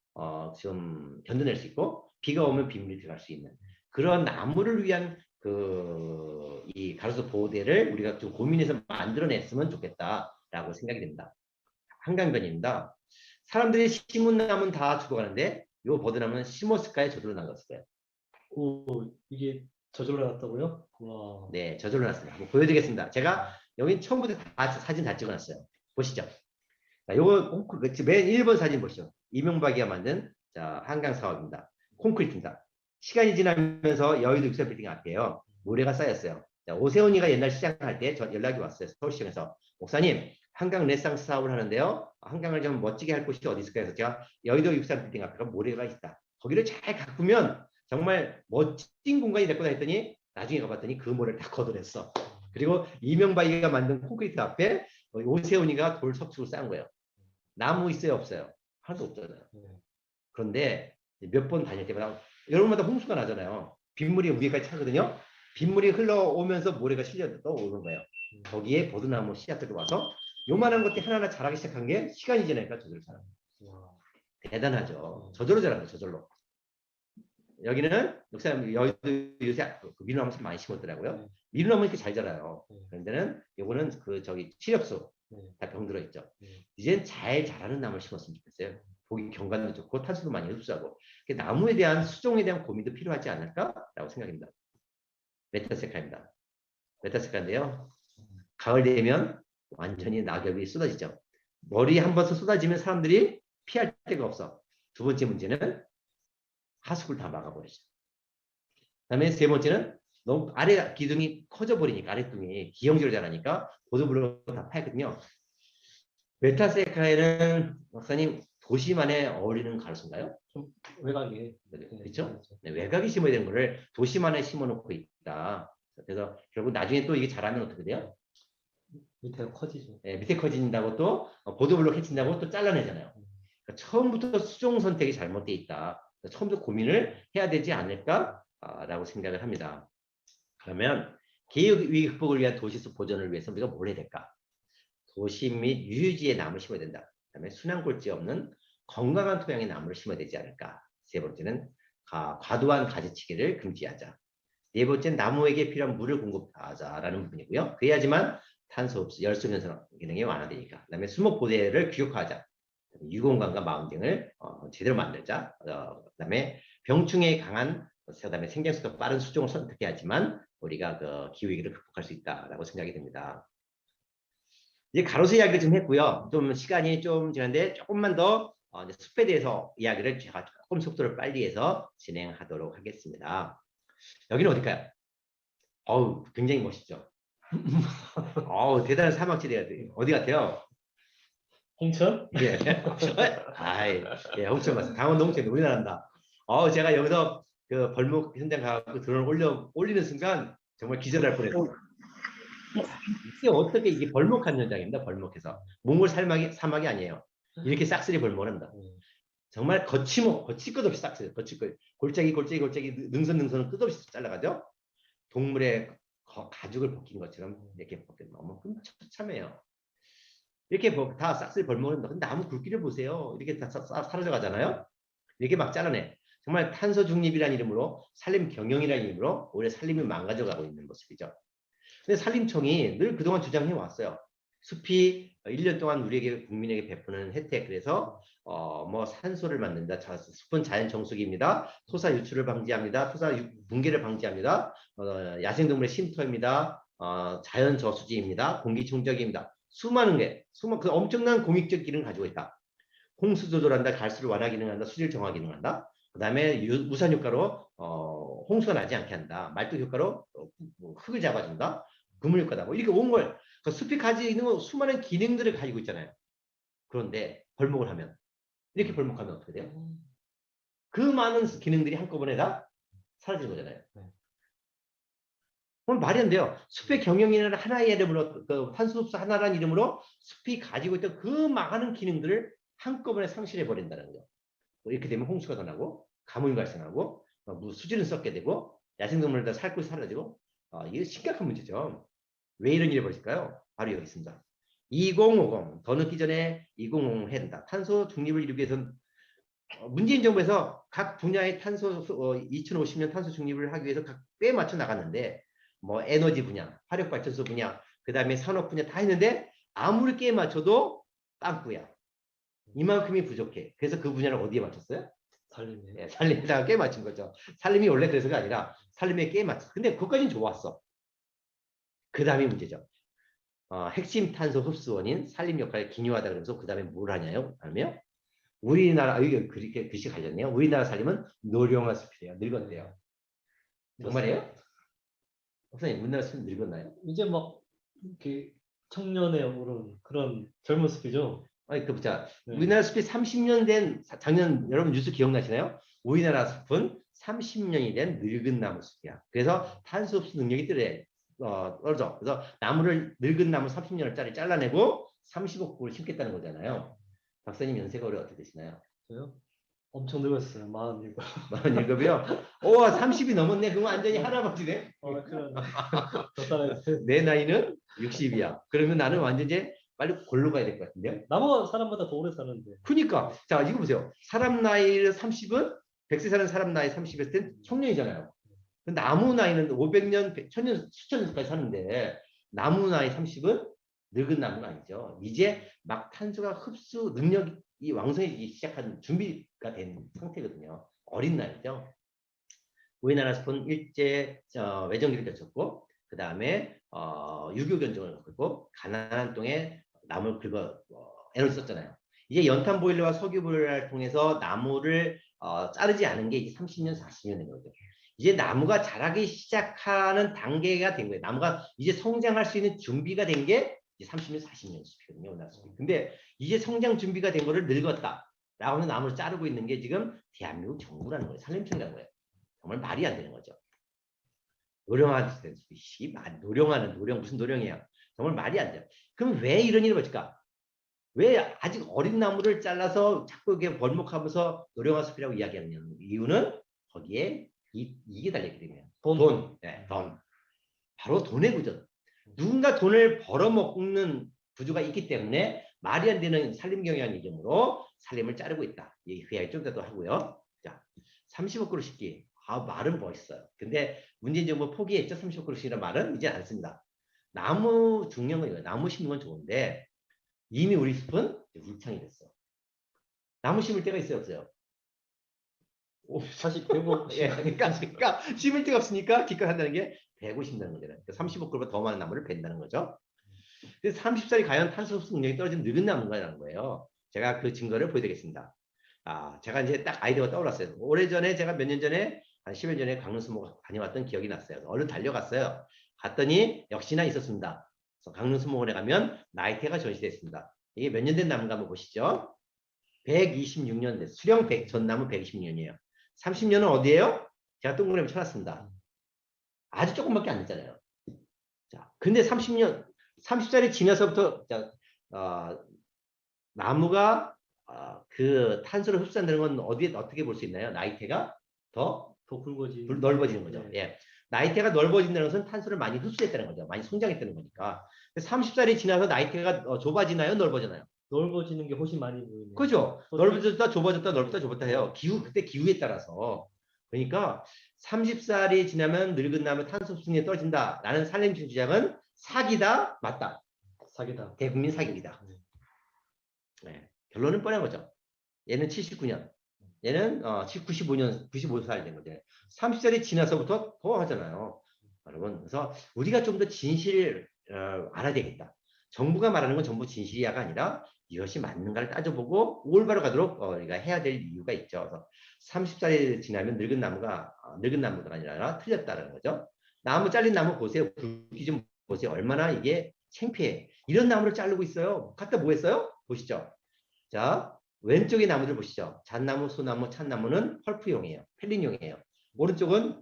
좀 견뎌낼 수 있고 비가 오면 빗물이 들어갈 수 있는 그런 나무를 위한 이 가로수 보호대를 우리가 좀 고민해서 만들어냈으면 좋겠다라고 생각이 됩니다. 한강변입니다. 사람들이 심은 나무는 다 죽어가는데 이 버드나무는 심었을까요? 저절로 나갔을까요? 이게 저절로 났다고요? 와. 네, 저절로 났습니다. 한번 보여드리겠습니다. 제가 여기 처음부터 사진 다 찍어놨어요. 보시죠. 자, 요거 맨 1번 사진 보시죠. 이명박이가 만든 한강 사업입니다. 콘크리트입니다. 시간이 지나면서 여의도 63빌딩 앞에요. 모래가 쌓였어요. 자, 오세훈이가 옛날 시장할 때 연락이 왔어요. 서울시청에서. 목사님, 한강 레상스 사업을 하는데요. 한강을 좀 멋지게 할 곳이 어디 있을까요? 그래서 제가 여의도 63빌딩 앞에 모래가 있다. 거기를 잘 가꾸면 정말 멋진 공간이 될 거다 했더니 나중에 가봤더니 그 모래를 다 걷어냈어. 그리고 이명박이가 만든 콘크리트 앞에 오세훈이가 돌 석축을 쌓은 거예요. 나무 있어요? 없어요? 하나도 없잖아요. 그런데 몇 번 다닐 때마다 여러분마다 홍수가 나잖아요. 빗물이 위에까지 차거든요. 빗물이 흘러오면서 모래가 실려 오는 거예요. 거기에 버드나무 씨앗들이 와서 요만한 것들이 하나하나 자라기 시작한 게 시간이 지나니까 저절로 자라요. 대단하죠. 저절로 자라요. 저절로. 여기는 여의도 요새 미루나무 참 많이 심었더라고요. 미루나무 이렇게 잘 자라요. 그런데는 요거는 시력수 다 병들어 있죠. 이젠 잘 자라는 나무를 심었으면 좋겠어요. 보기 경관도 좋고 탄소도 많이 흡수하고 나무에 대한 수종에 대한 고민도 필요하지 않을까라고 생각합니다. 메타세카입니다. 메타세카인데요. 가을 되면 완전히 낙엽이 쏟아지죠. 머리 한 번 쏟아지면 사람들이 피할 데가 없어. 두 번째 문제는 하수구를 다 막아버리죠. 그다음에 세 번째는 너무 아래 기둥이 커져 버리니까 아래뚱이 기형질을 잘하니까 보도블록을 다 파였거든요. 메타세카에는 박사님 도심안에 어울리는 가로수인가요? 좀 외곽에. 그렇죠? 네, 외곽에 심어야 되는 거를 도심안에 심어놓고 있다. 그래서 결국 나중에 또 이게 자라면 어떻게 돼요? 밑에가 커지죠. 네, 밑에 커진다고 또 보도블록 해친다고 또 잘라내잖아요. 그러니까 처음부터 수종 선택이 잘못돼 있다. 처음부터 고민을 해야 되지 않을까라고 생각을 합니다. 그러면 기후위기 극복을 위한 도시숲 보존을 위해서 우리가 뭘 해야 될까? 도심 및 유휴지에 나무를 심어야 된다. 그다음에 순환골지 없는 건강한 토양의 나무를 심어야 되지 않을까. 세 번째는 과도한 가지치기를 금지하자. 네 번째는 나무에게 필요한 물을 공급하자라는 부분이고요. 그래야지만 탄소 흡수, 열수 변성 기능이 완화되니까. 그다음에 수목 보대를 규격화하자. 유공간과 마운딩을 제대로 만들자. 그다음에 병충해에 강한, 그다음에 생장수가 빠른 수종을 선택해야지만 우리가 그 기후 위기를 극복할 수 있다라고 생각이 됩니다. 이제 가로수 이야기를 좀 했고요. 좀 시간이 좀 지났는데 조금만 더 이제 숲에 대해서 이야기를 제가 조금 속도를 빨리 해서 진행하도록 하겠습니다. 여기는 어딜까요? 어우, 굉장히 멋있죠. 어우, 대단한 사막지대가 어디 같아요? 홍천? 예. 아이, 예, 홍천 맞습니다. 강원도 홍천, 우리나라입니다. 제가 여기서 그 벌목 현장 가서 드론을 올리는 순간 정말 기절할 뻔했어요. 이게 어떻게 이게 벌목한 현장입니다. 벌목해서 몽골 사막이 아니에요. 이렇게 싹쓸이 벌목을 한다. 정말 거칠 것 없이 싹쓸이, 골짜기 능선을 끝없이 잘라가죠. 동물의 가죽을 벗긴 것처럼 이렇게 벗긴, 너무 참해요. 이렇게 다 싹쓸이 벌목을 한다. 근데 나무 굵기를 보세요. 이렇게 다 사라져 가잖아요. 이렇게 막 잘라내. 정말 탄소 중립이라는 이름으로, 산림 경영이라는 이름으로 오히려 산림이 망가져가고 있는 모습이죠. 근데 산림청이 늘 그동안 주장해 왔어요. 숲이 1년 동안 우리에게 국민에게 베푸는 혜택, 그래서 뭐 산소를 만든다. 숲은 자연 정수기입니다. 토사 유출을 방지합니다. 토사 붕괴를 방지합니다. 야생동물의 쉼터입니다. 자연 저수지입니다. 공기청정기입니다. 수많은 그 엄청난 공익적 기능을 가지고 있다. 홍수 조절한다, 갈수를 완화 기능한다, 수질 정화 기능한다. 그다음에 우산 효과로 홍수가 나지 않게 한다. 말뚝 효과로 흙을 잡아준다. 그물 효과다. 뭐 이렇게 온 걸, 그 숲이 가지고 있는 수많은 기능들을 가지고 있잖아요. 그런데 벌목을 하면, 이렇게 벌목하면 어떻게 돼요? 그 많은 기능들이 한꺼번에 다 사라지는 거잖아요. 그럼 말이 안 돼요. 숲의 경영이라는 하나의 이름으로, 그 탄소흡수 하나라는 이름으로 숲이 가지고 있던 그 많은 기능들을 한꺼번에 상실해 버린다는 거. 이렇게 되면 홍수가 더 나고, 가뭄이 발생하고, 수질은 썩게 되고, 야생동물들 살 곳이 사라지고, 이게 심각한 문제죠. 왜 이런 일이 벌어질까요? 바로 여기 있습니다. 2050, 더 늦기 전에 2050 해야 된다. 탄소 중립을 이루기 위해서는 문재인 정부에서 각 분야의 탄소 2050년 탄소 중립을 하기 위해서 꽤 맞춰 나갔는데, 뭐 에너지 분야, 화력 발전소 분야, 그다음에 산업 분야 다 했는데 아무리 꽤 맞춰도 빵꾸야. 이만큼이 부족해. 그래서 그 분야를 어디에 맞췄어요? 산림에. 네, 산림에다가 꽤 맞춘 거죠. 산림이 원래 그래서가 아니라 산림에 꽤 맞췄어. 근데 그것까지는 좋았어. 그 다음이 문제죠. 핵심 탄소 흡수원인 산림 역할이 기묘하다 그러면서 그 다음에 뭘 하냐요? 그러면 우리나라, 이게 글씨 갈렸네요. 우리나라 산림은 노령화 숲이래요. 늙었대요. 정말이에요? 선생님, 우리나라 숲 늙었나요? 이제 막 이렇게 청년에 오른 그런 젊은 숲이죠. 아니, 그 보자. 네. 우리나라 숲이 30년 된, 작년 여러분 뉴스 기억나시나요? 우리나라 숲은 30년이 된 늙은 나무 숲이야. 그래서 탄소 흡수 능력이 떨어져. 그래서 늙은 나무 30년짜리 잘라내고 30억 국을 심겠다는 거잖아요. 박사님 연세가 올해 어떻게 되시나요? 저요? 엄청 늙었어요. 47. 47이요? 오, 30이 넘었네. 그럼 완전히 할아버지네. 그런 더 살아있어요. 내 나이는 60이야. 그러면 나는 완전 이제 빨리 골로 가야 될 것 같은데요? 남은 사람보다 더 오래 사는데. 그러니까 자, 이거 보세요. 사람 나이 30은 100세 사는 사람 나이 30일 땐 청년이잖아요. 나무 나이는 500년, 1000년, 수천 년까지 사는데 나무 나이 30은 늙은 나무가 아니죠. 이제 막 탄소가 흡수 능력이 왕성해지기 시작한 준비가 된 상태거든요. 어린 나이죠. 우리나라 숲은 일제 외정기를 거쳤고 그 다음에 6.25 전쟁을 겪고 가나안 땅에 나무를 긁어 에너지 썼잖아요. 이제 연탄 보일러와 석유 보일러를 통해서 나무를 자르지 않은 게 이제 30년, 40년 된 거죠. 이제 나무가 자라기 시작하는 단계가 된 거예요. 나무가 이제 성장할 수 있는 준비가 된 게 이제 30년, 40년 숲이거든요. 우리나라 숲이. 근데 이제 성장 준비가 된 거를 늙었다. 라고 하는 나무를 자르고 있는 게 지금 대한민국 정부라는 거예요. 산림청이라는 거예요. 정말 말이 안 되는 거죠. 노령하는 노령 무슨 노령이야? 정말 말이 안 돼요. 그럼 왜 이런 일이 벌어질까? 왜 아직 어린 나무를 잘라서 자꾸 이렇게 벌목하면서 노령화 숲이라고 이야기하는 이유는 거기에 이게 달려있기 때문에 돈. 네, 돈. 바로 돈의 구조. 누군가 돈을 벌어먹는 구조가 있기 때문에 말이 안 되는 산림경영한 이점으로 산림을 자르고 있다. 이 이야기 좀 더 하고요. 자, 30억 그루 심기. 말은 멋있어요. 근데 문재인 정부 포기했죠. 30억 그루 심기라는 말은 이제 안 씁니다. 나무 중요한 건 나무 심는 건 좋은데 이미 우리 숲은 울창이 됐어. 나무 심을 데가 있어요, 없어요? 사실 150. 예, 그러니까 심을 데가 없으니까 기껏 한다는 게 150다는 거잖아요. 35 그루보다 더 많은 나무를 벤다는 거죠. 그래서 30살이 과연 탄소 흡수 능력이 떨어지는 늙은 나무인가라는 거예요. 제가 그 증거를 보여드리겠습니다. 제가 이제 딱 아이디어가 떠올랐어요. 오래전에 제가 몇 년 전에 한 10여 전에 강릉수목 다녀왔던 기억이 났어요. 얼른 달려갔어요. 갔더니 역시나 있었습니다. 그래서 강릉수목원에 가면 나이테가 전시되어 있습니다. 이게 몇 년 된 나무인가 한번 보시죠. 126년 됐어요. 수령 100, 전나무 126년이에요. 30년은 어디예요? 제가 동그라미 쳐놨습니다. 아주 조금밖에 안 됐잖아요. 자, 근데 30살이 지나서부터 나무가 그 탄소를 흡수한다는 건 어디에 어떻게 볼 수 있나요? 나이테가 더 넓어지는 거죠. 네. 예. 나이테가 넓어진다는 것은 탄소를 많이 흡수했다는 거죠. 많이 성장했다는 거니까. 30살이 지나서 나이테가 좁아지나요? 넓어지나요? 넓어지는 게 훨씬 많이 보이네요. 그죠? 넓어졌다, 좁아졌다, 넓다, 좁았다 해요. 그때 기후에 따라서. 그러니까 30살이 지나면 늙은 나무 탄소 흡수율이 떨어진다라는 산림청 주장은 사기다, 맞다. 사기다. 대국민 사기입니다. 네. 결론은 뻔한 거죠. 얘는 79년, 얘는 95년, 95살 된 거죠. 30살이 지나서부터 더 하잖아요. 여러분, 그래서 우리가 좀 더 진실을 알아야 되겠다. 정부가 말하는 건 전부 진실이야가 아니라 이것이 맞는가를 따져보고 올바로 가도록 우리가 해야 될 이유가 있죠. 그래서 30살이 지나면 늙은 나무가 아니라 틀렸다는 거죠. 나무 잘린 나무 보세요. 굵기 좀 보세요. 얼마나 이게 창피해. 이런 나무를 자르고 있어요. 갖다 뭐 했어요? 보시죠. 자, 왼쪽의 나무들 보시죠. 잣나무, 소나무, 참나무는 펄프용이에요. 펠린용이에요. 오른쪽은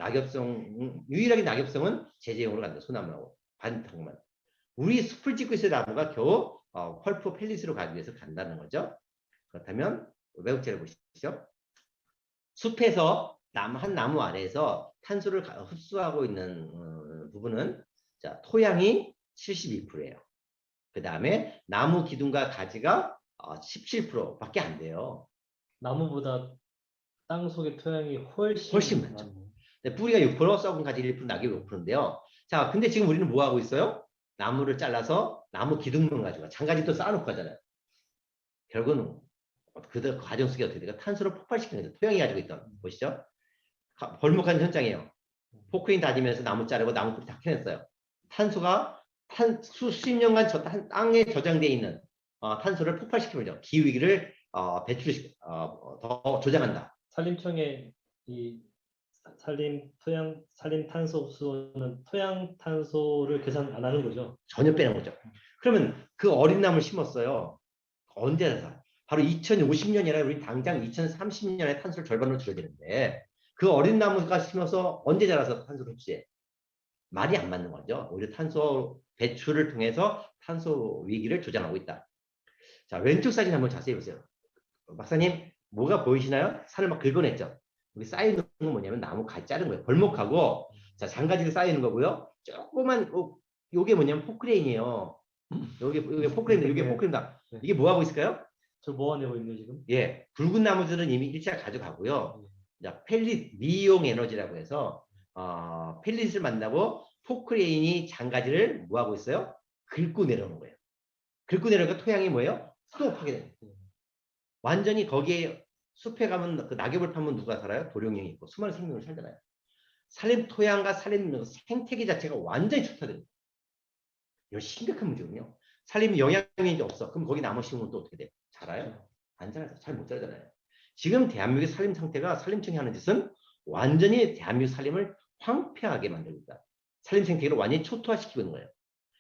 유일하게 낙엽성은 제재용으로 간다. 소나무하고 반탕만. 우리 숲을 짓고 있을 나무가 겨우 펄프 펠릿으로 가기 위해서 간다는 거죠. 그렇다면 외국제를 보시죠. 숲에서 한 나무 아래에서 탄소를 흡수하고 있는 부분은 자, 토양이 72%예요. 그 다음에 나무 기둥과 가지가 17%밖에 안 돼요. 나무보다 땅 속의 토양이 훨씬 많죠. 뿌리가 6%, 썩은 가지 1%, 낙엽이 5%인데요. 자, 근데 지금 우리는 뭐 하고 있어요? 나무를 잘라서 나무 기둥만 가지고 장가지도 쌓아놓고 하잖아요. 결국은 그 과정 속에 어떻게 돼요? 탄소를 폭발시키는 거죠. 토양이 가지고 있던 보시죠. 벌목한 현장이에요. 포크레인 다지면서 나무 자르고 나무 뿌리 다 캐냈어요. 탄소가 수십 년간 땅에 저장되어 있는 탄소를 폭발시키는 거죠. 기후위기를 더 조장한다. 산림청의 이 산림 탄소 흡수는 토양 탄소를 계산 안 하는 거죠. 전혀 빼는 거죠. 그러면 그 어린 나무를 심었어요. 언제나 바로 2050년이 아니라 우리 당장 2030년에 탄소를 절반으로 줄여야 되는데 그 어린 나무가 심어서 언제 자라서 탄소를 흡수해? 말이 안 맞는 거죠. 오히려 탄소 배출을 통해서 탄소 위기를 조장하고 있다. 자, 왼쪽 사진 한번 자세히 보세요. 박사님, 뭐가 보이시나요? 산을 막 긁어냈죠. 여기 쌓여있는 건 뭐냐면 나무 가지 자른 거예요. 벌목하고, 자, 장가지가 쌓여있는 거고요. 조그만, 요게 뭐냐면 포크레인이에요. 요게 포크레인이다. 요게 포크레인이다. 이게 뭐 하고 있을까요? 저 모아내고 있네요, 지금. 예. 붉은 나무들은 이미 일차 가져가고요. 자, 펠릿 미용 에너지라고 해서, 펠릿을 만나고 포크레인이 장가지를 뭐 하고 있어요? 긁고 내려오는 거예요. 긁고 내려오니까 토양이 뭐예요? 수동하게 되는 거예요. 완전히 거기에 숲에 가면 그 낙엽을 파면 누가 살아요? 도룡령이 있고 수많은 생명을 살잖아요. 산림 토양과 산림 생태계 자체가 완전히 초토화됩니다. 이거 심각한 문제군요. 산림 영양이 이제 없어. 그럼 거기 나무 심으면 또 어떻게 돼? 자라요? 안 자라요. 잘 못 자라잖아요. 지금 대한민국의 산림 상태가 산림청이 하는 짓은 완전히 대한민국 산림을 황폐하게 만들고 있다. 산림 생태계를 완전히 초토화시키고 있는 거예요.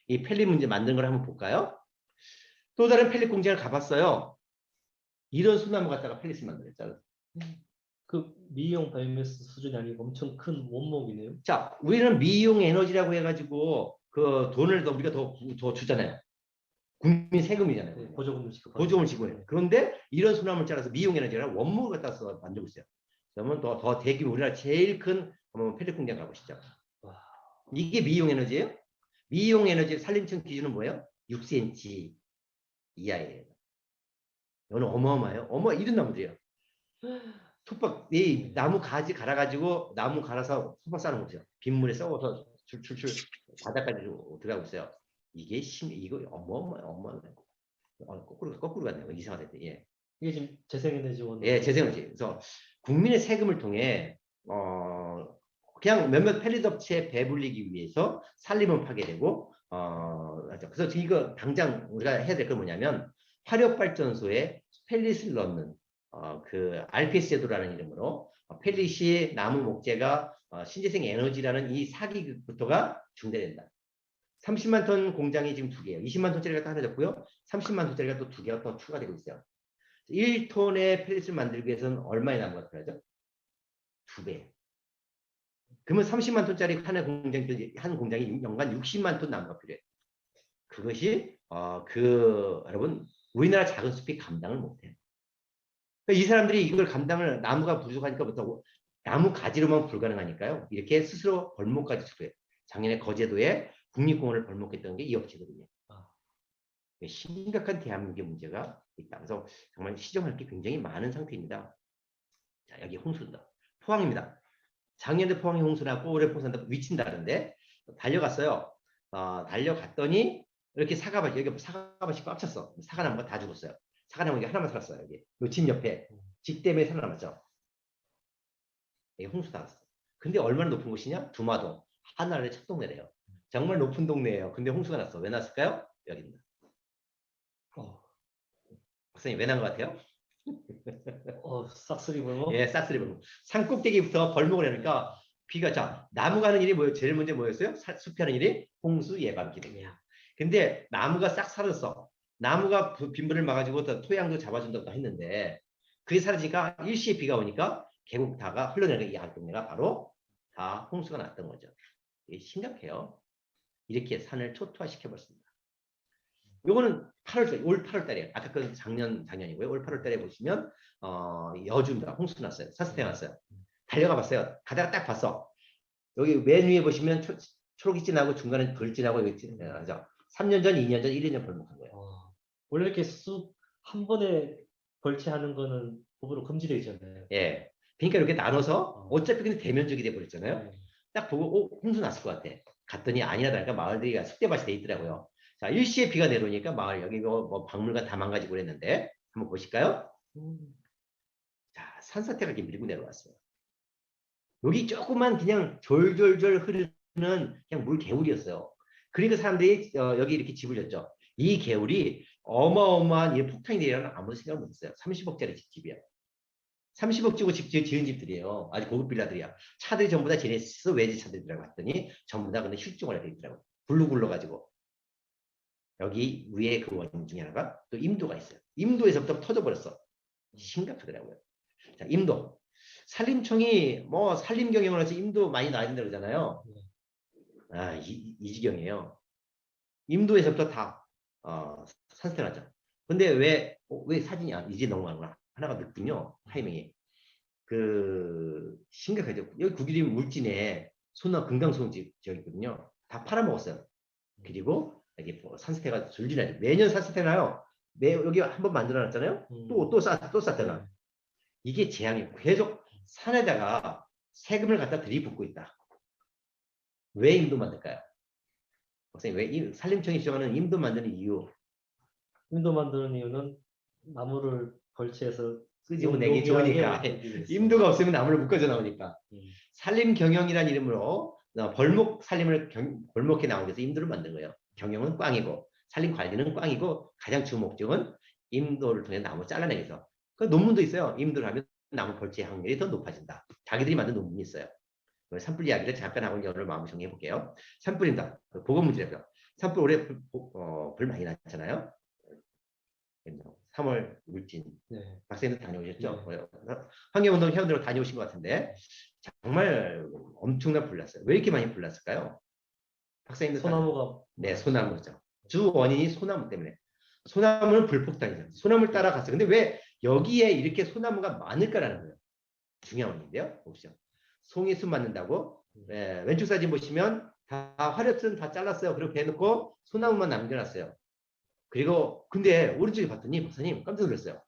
이 펠릿 문제 만든 걸 한번 볼까요? 또 다른 펠릿 공장을 가봤어요. 이런 소나무 갖다가 펠릿을 만들었잖아요. 그 미용 바이오매스 수준이 아니고 엄청 큰 원목이네요. 자, 우리는 미용 에너지라고 해가지고 그 돈을 우리가 더 주잖아요. 국민 세금이잖아요. 네, 보조금을 지급. 보조금을 지고 해요. 그런데 이런 소나무를 잘라서 미용 에너지라 원목을 갖다 서 만들고 있어요. 그러면 더 대규모 우리나라 제일 큰 펠릿 공장 가보시죠. 와. 이게 미용 에너지예요? 미용 에너지 산림청 기준은 뭐예요? 6cm 이하예요. 이거는 어마어마해요. 이런 나무들이에요. 톱밥, 이 나무 가지 갈아가지고 나무 갈아서 톱밥 싸는 거죠. 빗물에 썩어서 줄줄줄 바닥까지 들어가고 있어요. 이거 어마어마해요. 거꾸로 갔네요. 이상하다. 예. 이게 지금 재생에너지원. 예, 재생에너지. 그래서 국민의 세금을 통해 그냥 몇몇 펠릿업체에 배불리기 위해서 산림을 파괴되고 그래서 이거 당장 우리가 해야 될 건 뭐냐면 화력발전소에 펠릿을 넣는 그 RPS 제도라는 이름으로 펠릿이 나무 목재가 신재생 에너지라는 이 사기부터가 중단된다. 30만 톤 공장이 지금 2개예요. 20만 톤짜리가 또 하나 졌고요. 30만 톤짜리가 또 2개가 더 추가되고 있어요. 1톤의 펠릿을 만들기 위해서는 얼마의 나무가 필요하죠? 2배. 그러면 30만 톤짜리 한 공장이 연간 60만 톤 나무가 필요해요. 그것이 여러분 우리나라 작은 숲이 감당을 못해요. 그러니까 이 사람들이 이걸 나무가 부족하니까 부터 나무 가지로만 불가능하니까요. 이렇게 스스로 벌목까지 추구해요. 작년에 거제도에 국립공원을 벌목했던 게 이 업체거든요. 심각한 대한민국의 문제가 있다. 그래서 정말 시정할 게 굉장히 많은 상태입니다. 자, 여기 홍수입니다. 포항입니다. 작년에 포항이 홍수나고 올해 홍수난다 위치는 다른데 달려갔어요. 달려갔더니 이렇게 여기 사과밭이 꽉 찼어. 사과나무가 다 죽었어요. 사과나무 여기 하나만 살았어요. 여기 집 옆에 집 때문에 살아남았죠. 여기 홍수 나왔어. 근데 얼마나 높은 곳이냐? 두마동 하나의 첫 동네래요. 정말 높은 동네예요. 근데 홍수가 났어. 왜 났을까요? 여기입니다. 박사님 왜 난 것 같아요? 싹쓸이 벌목. 예, 싹쓸이 벌목. 산 꼭대기부터 벌목을 하니까 비가 나무가 하는 일이 뭐예요? 제일 먼저 뭐였어요? 숲이 하는 일이 홍수 예방 기능이야. 근데 나무가 싹 사라졌어. 나무가 빗물을 막아주고 토양도 잡아준다고 했는데 그게 사라지니까 일시에 비가 오니까 계곡 다가 흘러내리는 이 동네가 바로 다 홍수가 났던 거죠. 이게 심각해요. 이렇게 산을 초토화시켜버렸습니다. 요거는 올 8월 달이에요. 아까 그 작년이고요. 올 8월 달에 보시면 여주입니다. 홍수 났어요. 사스태 났어요. 달려가 봤어요. 가다가 딱 봤어. 여기 맨 위에 보시면 초록이 진하고 중간에 덜 진하고 여기 진하죠. 3년 전, 2년 전, 1년 전 벌목한 거예요. 원래 이렇게 쑥 한 번에 벌채하는 거는 법으로 금지되어 있잖아요. 예. 그러니까 이렇게 나눠서 어차피 근데 대면적이 돼 버렸잖아요. 딱 보고 홍수 났을 것 같아. 갔더니 아니라 다니까 마을들이 쑥대밭이 돼 있더라고요. 자, 일시에 비가 내려오니까 마을 여기 뭐 박물관 다 망가지고 그랬는데 한번 보실까요? 자, 산사태가 이렇게 밀고 내려왔어요. 여기 조금만 그냥 졸졸졸 흐르는 그냥 물 개울이었어요. 그러니까 사람들이 여기 이렇게 집을 졌죠. 이 개울이 어마어마한 이 폭탄이 내리라는 아무도 생각 못했어요. 30억짜리 집이야. 30억 주고 지은 집들이에요. 아주 고급 빌라들이야. 차들이 전부 다 제네시스 외제 차들이라고 했더니 전부 다 근데 실종을 돼 있더라고요. 굴러가지고. 여기 위에 그 원인 중에 하나가 또 임도가 있어요. 임도에서부터 터져버렸어. 심각하더라고요. 자, 임도. 산림청이 뭐 산림 경영을 해서 임도 많이 나야 된다고 그러잖아요. 이 지경이에요. 임도에서부터 다 산사태 나죠. 근데 왜 사진이 이제 넘어가는구나. 하나가 늦군요. 타이밍이. 심각하죠. 여기 국유림 물진에 금강송 지역이거든요. 다 팔아먹었어요. 그리고 여기 산사태가 줄줄 나죠. 매년 산사태 나요. 여기 한번 만들어놨잖아요. 또 쌌잖아. 이게 재앙이에요. 계속 산에다가 세금을 갖다 들이붓고 있다. 왜 임도 만들까요? 선생님, 왜 산림청이 주장하는 임도 만드는 이유? 임도 만드는 이유는 나무를 벌채해서 끄지고 내기 좋으니까. 임도가 없으면 나무를 묶어져 나오니까. 산림 경영이라는 이름으로 벌목 산림을 벌목해 나오기 위해서 임도를 만든 거예요. 경영은 꽝이고 산림 관리는 꽝이고 가장 주 목적은 임도를 통해 나무 잘라내기 위해서. 그 논문도 있어요. 임도를 하면 나무 벌채 확률이 더 높아진다. 자기들이 만든 논문이 있어요. 산불 이야기를 잠깐 하고 오늘 마음을 정리해 볼게요. 산불입니다. 보건 문제라고요. 산불 올해 불 많이 났잖아요. 3월 물진. 네. 박사님도 다녀오셨죠? 네. 환경운동 회원들로 다녀오신 것 같은데 정말 엄청난 불 났어요. 왜 이렇게 많이 불 났을까요? 박사님도 소나무가 네, 소나무죠. 주 원인이 소나무 때문에. 소나무는 불폭탄이죠. 소나무를 따라갔어요. 근데 왜 여기에 이렇게 소나무가 많을까라는 거예요. 중요한 원인인데요. 보시죠. 송이숲 만든다고 왼쪽 사진 보시면 다 화렵수는 다 잘랐어요. 그리고 대놓고 소나무만 남겨놨어요. 그리고 근데 오른쪽에 봤더니 박사님 깜짝 놀랐어요.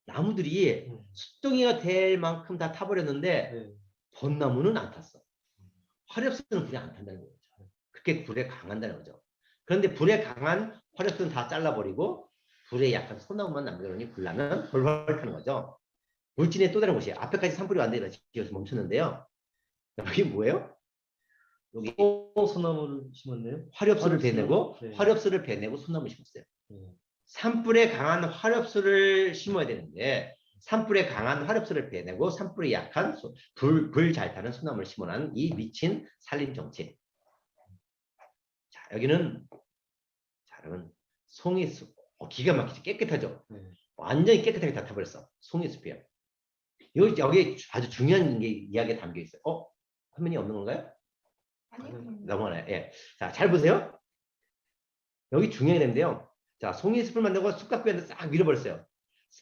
나무들이 숫덩이가 될 만큼 다 타버렸는데 네. 벚나무는 안 탔어. 화렵수는 불에 안 탄다는 거죠. 그렇게 불에 강한다는 거죠. 그런데 불에 강한 화렵수는 다 잘라버리고 불에 약한 소나무만 남겨놓으니 불나면 훨훨 타는 거죠. 물진의 또 다른 곳이에요. 앞에까지 산불이 왔는데 지어서 멈췄는데요. 여기 뭐예요? 여기 소나무를 심었네요. 화렵수를 배내고 네. 화렵수를 배내고 소나무 심었어요. 네. 산불에 강한 화렵수를 심어야 되는데 산불에 강한 화렵수를 배내고 산불이 약한 불 잘 타는 소나무를 심어놓은 이 미친 산림 정책. 자 여기는 자 여러분 송이숲 기가 막히죠. 깨끗하죠. 네. 완전히 완전히 깨끗하게 다 타버렸어. 송이숲이에요. 여기 아주 중요한 게 이야기가 담겨 있어요. 화면이 없는 건가요? 넘어가나요? 예. 자, 잘 보세요. 여기 중요한 데인데요. 자, 송이숲을 만들고 쑥갓구이한테 싹 밀어버렸어요.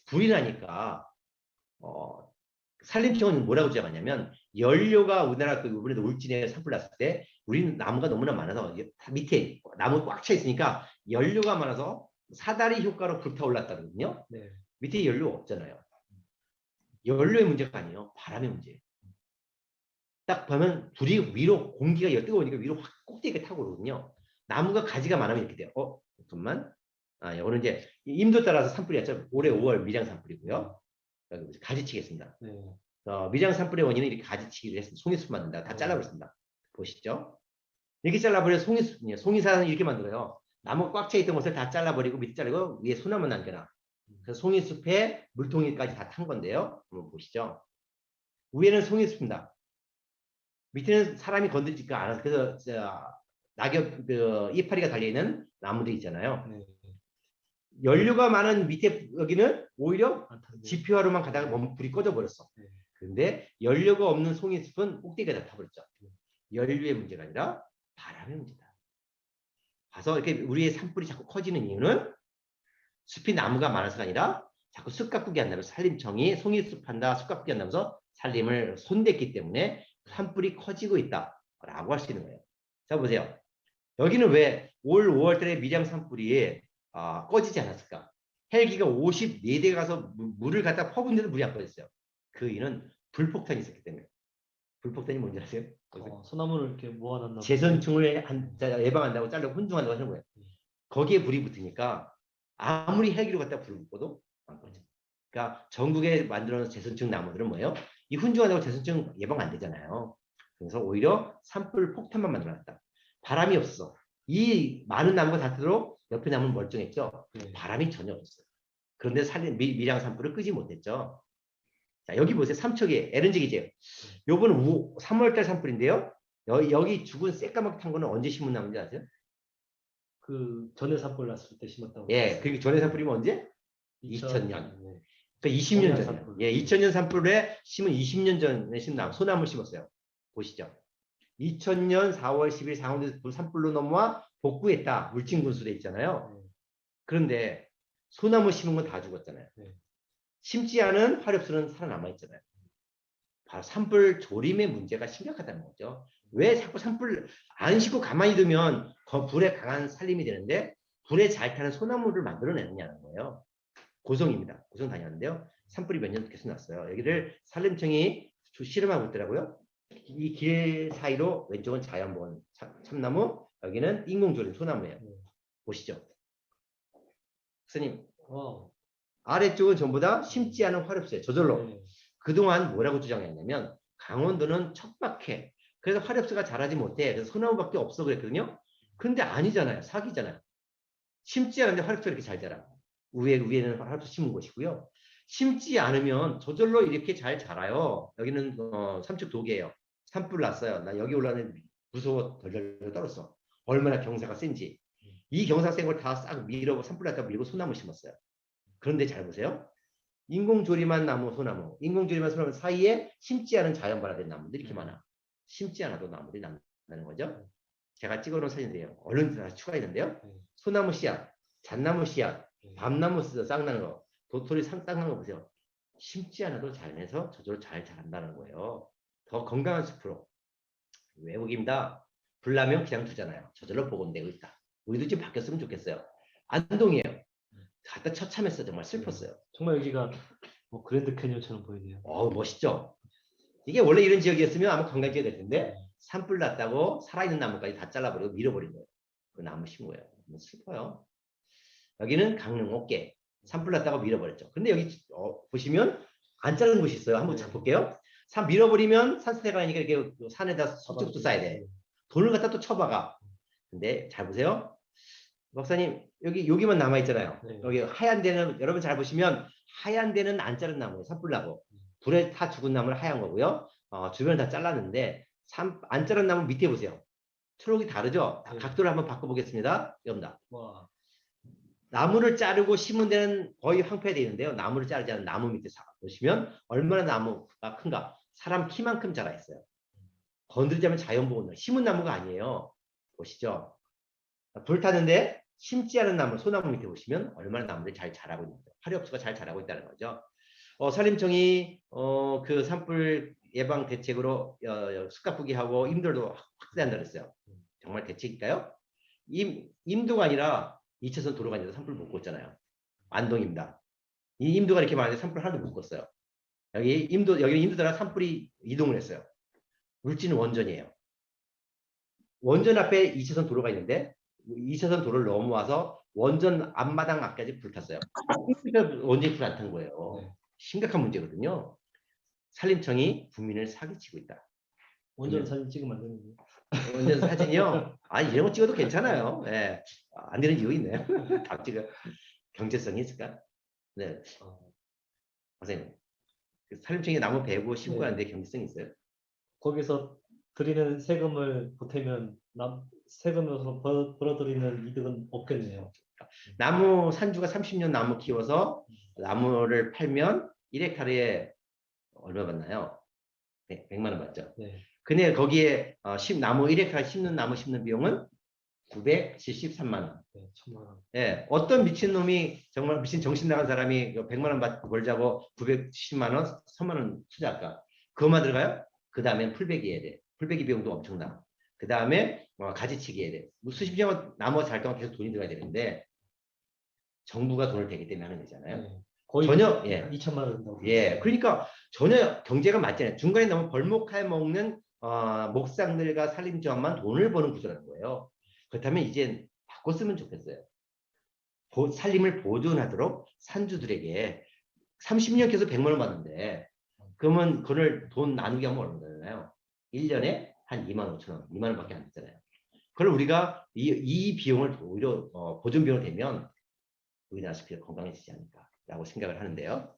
불이 나니까 산림청은 뭐라고 주장하냐면 연료가 우리나라 이번에도 울진에 산불 났을 때 우리는 나무가 너무나 많아서 밑에 나무 꽉 차 있으니까 연료가 많아서 사다리 효과로 불타올랐다거든요. 네. 밑에 연료 없잖아요. 연료의 문제가 아니에요. 바람의 문제예요. 딱 보면 불이 위로 공기가 뜨거우니까 위로 확 꼭대기에 타고 오거든요. 나무가 가지가 많으면 이렇게 돼요. 잠깐만. 이거는 이제 임도 따라서 산불이었죠. 올해 5월 밀양 산불이고요. 가지치겠습니다. 네. 밀양 산불의 원인은 이렇게 가지치기를 했습니다. 송이숲 만든다. 다 잘라버렸습니다. 보시죠. 이렇게 잘라버려 송이산은 이렇게 만들어요. 나무 꽉 차 있던 것을 다 잘라버리고 밑에 자르고 위에 소나무 남겨놔. 그래서 송이숲에 물통이까지 다 탄 건데요. 한번 보시죠. 위에는 송이숲입니다. 밑에는 사람이 건드리지가 않아서 그래서 낙엽 이파리가 달려있는 나무들 있잖아요. 네. 연료가 많은 밑에 여기는 오히려 안타깝네요. 지표화로만 가다가 불이 꺼져 버렸어. 네. 그런데 연료가 없는 송이숲은 꼭대기가 다 타버렸죠. 연료의 문제가 아니라 바람의 문제다. 봐서 이렇게 우리의 산불이 자꾸 커지는 이유는 숲이 나무가 많아서가 아니라 자꾸 숲 가꾸기 한다면서 산림청이 송이숲 한다, 숲 가꾸기 한다면서 산림을 손댔기 때문에 산불이 커지고 있다라고 할 수 있는 거예요. 자 보세요. 여기는 왜 올 5월 달에 밀양 산불이 꺼지지 않았을까? 헬기가 54대 가서 물을 갖다 퍼붓는데도 물이 안 꺼졌어요. 그 이유는 불폭탄이 있었기 때문에. 불폭탄이 뭔지 아세요? 소나무를 이렇게 모아놨나 재선충을 예방한다고 자르고 혼중한다고 하는 거예요. 거기에 불이 붙으니까 아무리 헬기로 갖다 불을 붙어도 안 꺼져. 그러니까 전국에 만들어놓은 재선충 나무들은 뭐예요? 이 훈중한다고 재선충 예방 안 되잖아요. 그래서 오히려 산불 폭탄만 만들어놨다. 바람이 없어. 이 많은 나무가 닿도록 옆에 나무는 멀쩡했죠. 네. 바람이 전혀 없어요. 그런데 밀양 산불을 끄지 못했죠. 자 여기 보세요. 삼척이 LNG 기제. 요거는 3월달 산불인데요. 여기 죽은 새까맣게 탄 거는 언제 심은 나무인지 아세요? 그 전에 산불 났을 때 심었다고. 예, 그 전에 산불이면 언제? 2000년. 네. 그러니까 20년 전에. 산불. 예, 2000년 산불에 심은 20년 전에 심은 나무, 소나무 심었어요. 보시죠. 2000년 4월 10일 상원에서 산불로 넘어와 복구했다. 울진 군수대 있잖아요. 네. 그런데 소나무 심은 건 다 죽었잖아요. 네. 심지 않은 화렵수는 살아남아 있잖아요. 바로 산불 조림의 문제가 심각하다는 거죠. 왜 자꾸 산불 안 심고 가만히 두면 불에 강한 산림이 되는데 불에 잘 타는 소나무를 만들어내느냐는 거예요. 고성입니다. 고성 다녔는데요. 산불이 몇 년 계속 났어요. 여기를 산림청이 실험하고 있더라고요. 이 길 사이로 왼쪽은 자연보건 참나무, 여기는 인공조림 소나무예요. 보시죠. 선생님, 아래쪽은 전부 다 심지 않은 화렵수예요. 저절로. 네. 그동안 뭐라고 주장했냐면 강원도는 척박해. 그래서 화렵수가 자라지 못해. 그래서 소나무밖에 없어 그랬거든요. 그런데 아니잖아요. 사기잖아요. 심지 않은데 화렵수가 이렇게 잘 자라. 위에는 화렵수 심은 곳이고요. 심지 않으면 저절로 이렇게 잘 자라요. 여기는 삼척 도계예요. 산불 났어요. 나 여기 올라는 무서워 덜덜 떨었어. 얼마나 경사가 센지. 이 경사 센 걸 다 싹 밀어 산불 났다고 밀고 소나무 심었어요. 그런데 잘 보세요. 인공조림한 나무, 소나무, 인공조림한 소나무 사이에 심지 않은 자연발화된 나무들이 이렇게 많아. 심지 않아도 나무들이 난다는 거죠. 제가 찍어놓은 사진들이에요. 얼른 다시 추가했는데요. 소나무 씨앗, 잣나무 씨앗, 밤나무 싹 나는 거, 도토리 싹 나는 거 보세요. 심지 않아도 자연에서 저절로 잘 자란다는 거예요. 더 건강한 숲으로. 외국입니다. 불나면 그냥 두잖아요. 저절로 복원되고 있다. 우리도 좀 바뀌었으면 좋겠어요. 안동이에요. 갖다 처참했어. 정말 슬펐어요. 정말 여기가 뭐 그랜드 캐니언처럼 보이네요. 멋있죠? 이게 원래 이런 지역이었으면 아마 관광지가 될 텐데 산불 났다고 살아있는 나무까지 다 잘라버리고 밀어버린 거예요. 그 나무 심은 거예요. 슬퍼요. 여기는 강릉 어깨. 산불 났다고 밀어버렸죠. 근데 여기 보시면 안 자른 곳이 있어요. 한번 자 볼게요. 산 밀어버리면 산세가 아니니까 이렇게 산에다 석죽도 쌓아야 돼. 돈을 갖다 또 쳐박아. 근데 잘 보세요. 박사님 여기만 남아 있잖아요. 네. 여기 하얀 데는 여러분 잘 보시면 하얀 데는 안 자른 나무예요. 산불 나고 불에 타 죽은 나무는 하얀 거고요. 주변을 다 잘랐는데 안 자른 나무 밑에 보세요. 초록이 다르죠? 네. 각도를 한번 바꿔보겠습니다. 여러분들. 와. 나무를 자르고 심은 데는 거의 황폐되어 있는데요. 나무를 자르지 않은 나무 밑에 보시면 얼마나 나무가 큰가. 사람 키만큼 자라 있어요. 건드리자면 자연보호는 심은 나무가 아니에요. 보시죠. 불 타는데 심지 않은 나무, 소나무 밑에 보시면 얼마나 나무들이 잘 자라고 있는 거죠. 화렵수가 잘 자라고 있다는 거죠. 산림청이 그 산불 예방 대책으로 숲가 부기하고 임도도 확대한다 그랬어요. 정말 대책일까요? 임도가 아니라 2차선 도로가 아니라 산불 못 껐잖아요. 안동입니다. 이 임도가 이렇게 많은데 산불 하나도 못 껐어요. 여기는 임도 따라 산불이 이동을 했어요. 물질은 원전이에요. 원전 앞에 2차선 도로가 있는데 2차선 도로를 넘어와서 원전 앞마당 앞까지 불탔어요. 원전이 불 안 탄 거예요. 네. 심각한 문제거든요. 산림청이 국민을 사기치고 있다. 원전 사진 찍으면 안 되는데. 원전 사진이요? 아니 이런 거 찍어도 괜찮아요. 네. 안 되는 이유 있네요. 다 찍어. 경제성이 있을까? 네. 선생님, 산림청이 나무 베고 신고하는데 경제성이 있어요? 거기서 드리는 세금을 보태면 세금으로 벌어들이는 이득은 없겠네요. 나무 산주가 30년 나무 키워서 나무를 팔면 1헥타르에 얼마 받나요? 네, 100만 원 받죠. 네. 근데 거기에 나무 1헥타르 심는 나무 심는 비용은 973만 원. 네, 1,000만 원. 예, 어떤 미친놈이 정말 미친 정신 나간 사람이 100만 원 벌자고 970만 원, 3만 원 투자할까? 그것만 들어가요? 그 다음엔 풀베기 해야 돼. 풀베기 비용도 엄청나. 그 다음에 가지치기 해야 돼. 수십 년 나무 잘 동안 계속 돈이 들어가야 되는데 정부가 돈을 대기 때문에 하는 거잖아요. 네. 거의 전혀, 예. 2,000만 원 된다고. 예, 그러니까 전혀 경제가 맞지 않아요. 중간에 너무 벌목해 먹는 목상들과 산림조합만 돈을 버는 구조라는 거예요. 그렇다면 이제 바꿨으면 좋겠어요. 산림을 보존하도록 산주들에게 30년 계속 100만 원 받는데 그러면 그걸 돈 나누기 하면 얼마 되나요? 1년에 한 2만 5천 원, 2만 원밖에 안 되잖아요. 그걸 우리가 이 비용을 오히려 보존 비용을 대면 우리나라 숲이 건강해지지 않을까라고 생각을 하는데요.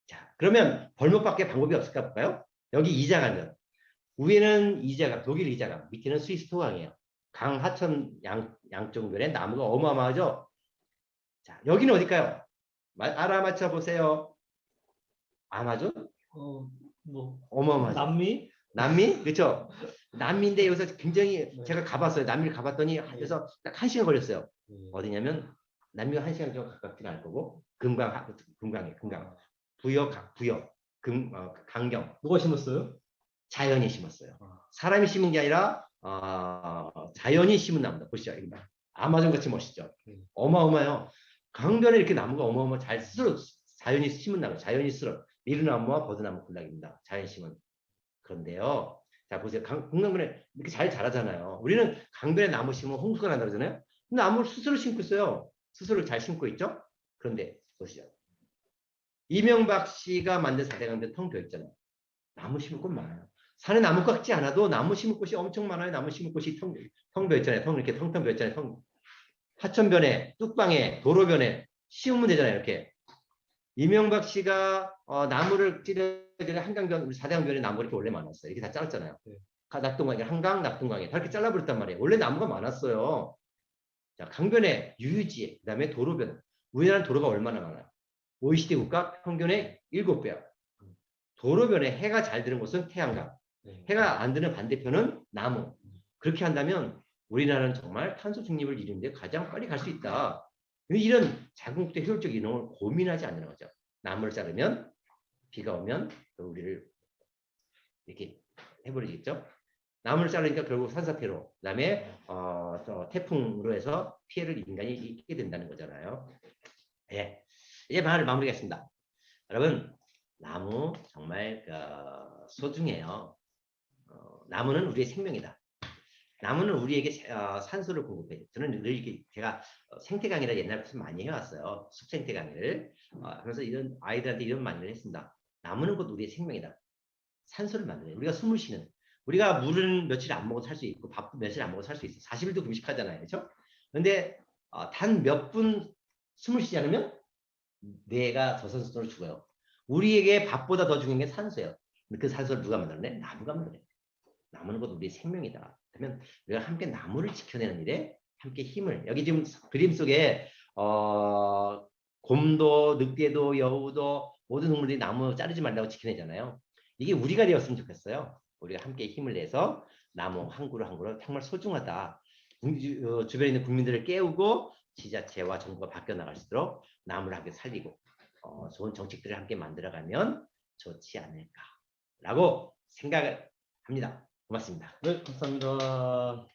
자, 그러면 벌목밖에 방법이 없을까 볼까요? 여기 이자강은 위에는 이자강, 독일 이자강, 밑에는 스위스 토강이에요. 강 하천 양쪽면에 나무가 어마어마하죠. 자, 여기는 어딜까요? 알아맞혀 보세요. 아마존? 뭐 어마어마하죠. 남미? 그렇죠. 남미인데 여기서 굉장히 제가 가봤어요. 남미를 가봤더니 그래서 딱 1시간 걸렸어요. 어디냐면 남미가 1시간 좀 가깝지가 않을 거고 금강. 부여, 강경. 누가 심었어요? 자연이 심었어요. 사람이 심은 게 아니라 자연이 심은 나무다. 보시죠. 아마존 같이 멋있죠. 어마어마해요. 강변에 이렇게 나무가 어마어마 스스로 자연이 심은 나무, 자연이 스스로 미르나무와 버드나무 군락입니다. 자연 심은. 그런데요. 자 보세요. 강변에 이렇게 잘 자라잖아요. 우리는 강변에 나무 심으면 홍수가 난다 그러잖아요. 근데 나무를 스스로 심고 있어요. 스스로 잘 심고 있죠. 그런데 보시죠. 이명박 씨가 만든 4대 강변 텅 비어있잖아요. 나무 심을 곳 많아요. 산에 나무 깎지 않아도 나무 심을 곳이 엄청 많아요. 나무 심을 곳이 텅 비어있잖아요. 이렇게 텅텅 비어있잖아요. 하천변에, 뚝방에, 도로변에 심으면 되잖아요. 이렇게. 이명박 씨가 나무를 찌르기 한강변, 우리 4대 강변에 나무가 이렇게 원래 많았어요. 이렇게 다 잘랐잖아요. 네. 낙동강에, 한강, 낙동강에 다 이렇게 잘라버렸단 말이에요. 원래 나무가 많았어요. 자, 강변에, 유유지에, 그 다음에 도로변. 우리나라는 도로가 얼마나 많아요? OECD 국가 평균의 7배야. 도로변에 해가 잘 드는 곳은 태양광, 네. 해가 안 드는 반대편은 나무. 그렇게 한다면 우리나라는 정말 탄소 중립을 이루는데 가장 빨리 갈 수 있다. 이런 자궁국대 효율적 이동을 고민하지 않는 거죠. 나무를 자르면 비가 오면 우리를 이렇게 해버리겠죠. 나무를 자르니까 결국 산사태로, 그다음에 태풍으로 해서 피해를 인간이 입게 된다는 거잖아요. 예, 이제 말을 마무리하겠습니다. 여러분, 나무 정말 소중해요. 나무는 우리의 생명이다. 나무는 우리에게 산소를 공급해요. 저는 늘 이렇게 제가 생태 강의를 옛날부터 많이 해왔어요. 숲생태 강의를. 그래서 이런 아이들한테 이런 말을 했습니다. 나무는 곧 우리의 생명이다. 산소를 만드는, 우리가 숨을 쉬는, 우리가 물은 며칠 안 먹어도 살 수 있고 밥도 며칠 안 먹어도 살 수 있어. 40일도 금식하잖아요. 그렇죠? 근데 단 몇 분 숨을 쉬지 않으면 뇌가 저산소로 죽어요. 우리에게 밥보다 더 중요한 게 산소예요. 그 산소를 누가 만들어내? 나무가 만들어내. 나무는 곧 우리의 생명이다. 그러면 우리가 함께 나무를 지켜내는 일에 함께 힘을, 여기 지금 그림 속에 곰도 늑대도 여우도 모든 동물들이 나무 자르지 말라고 지켜내잖아요. 이게 우리가 되었으면 좋겠어요. 우리가 함께 힘을 내서 나무 한 그루 한 그루 정말 소중하다. 주변에 있는 국민들을 깨우고 지자체와 정부가 바뀌어 나갈 수 있도록 나무를 함께 살리고 좋은 정책들을 함께 만들어가면 좋지 않을까라고 생각을 합니다. 고맙습니다. 네, 감사합니다.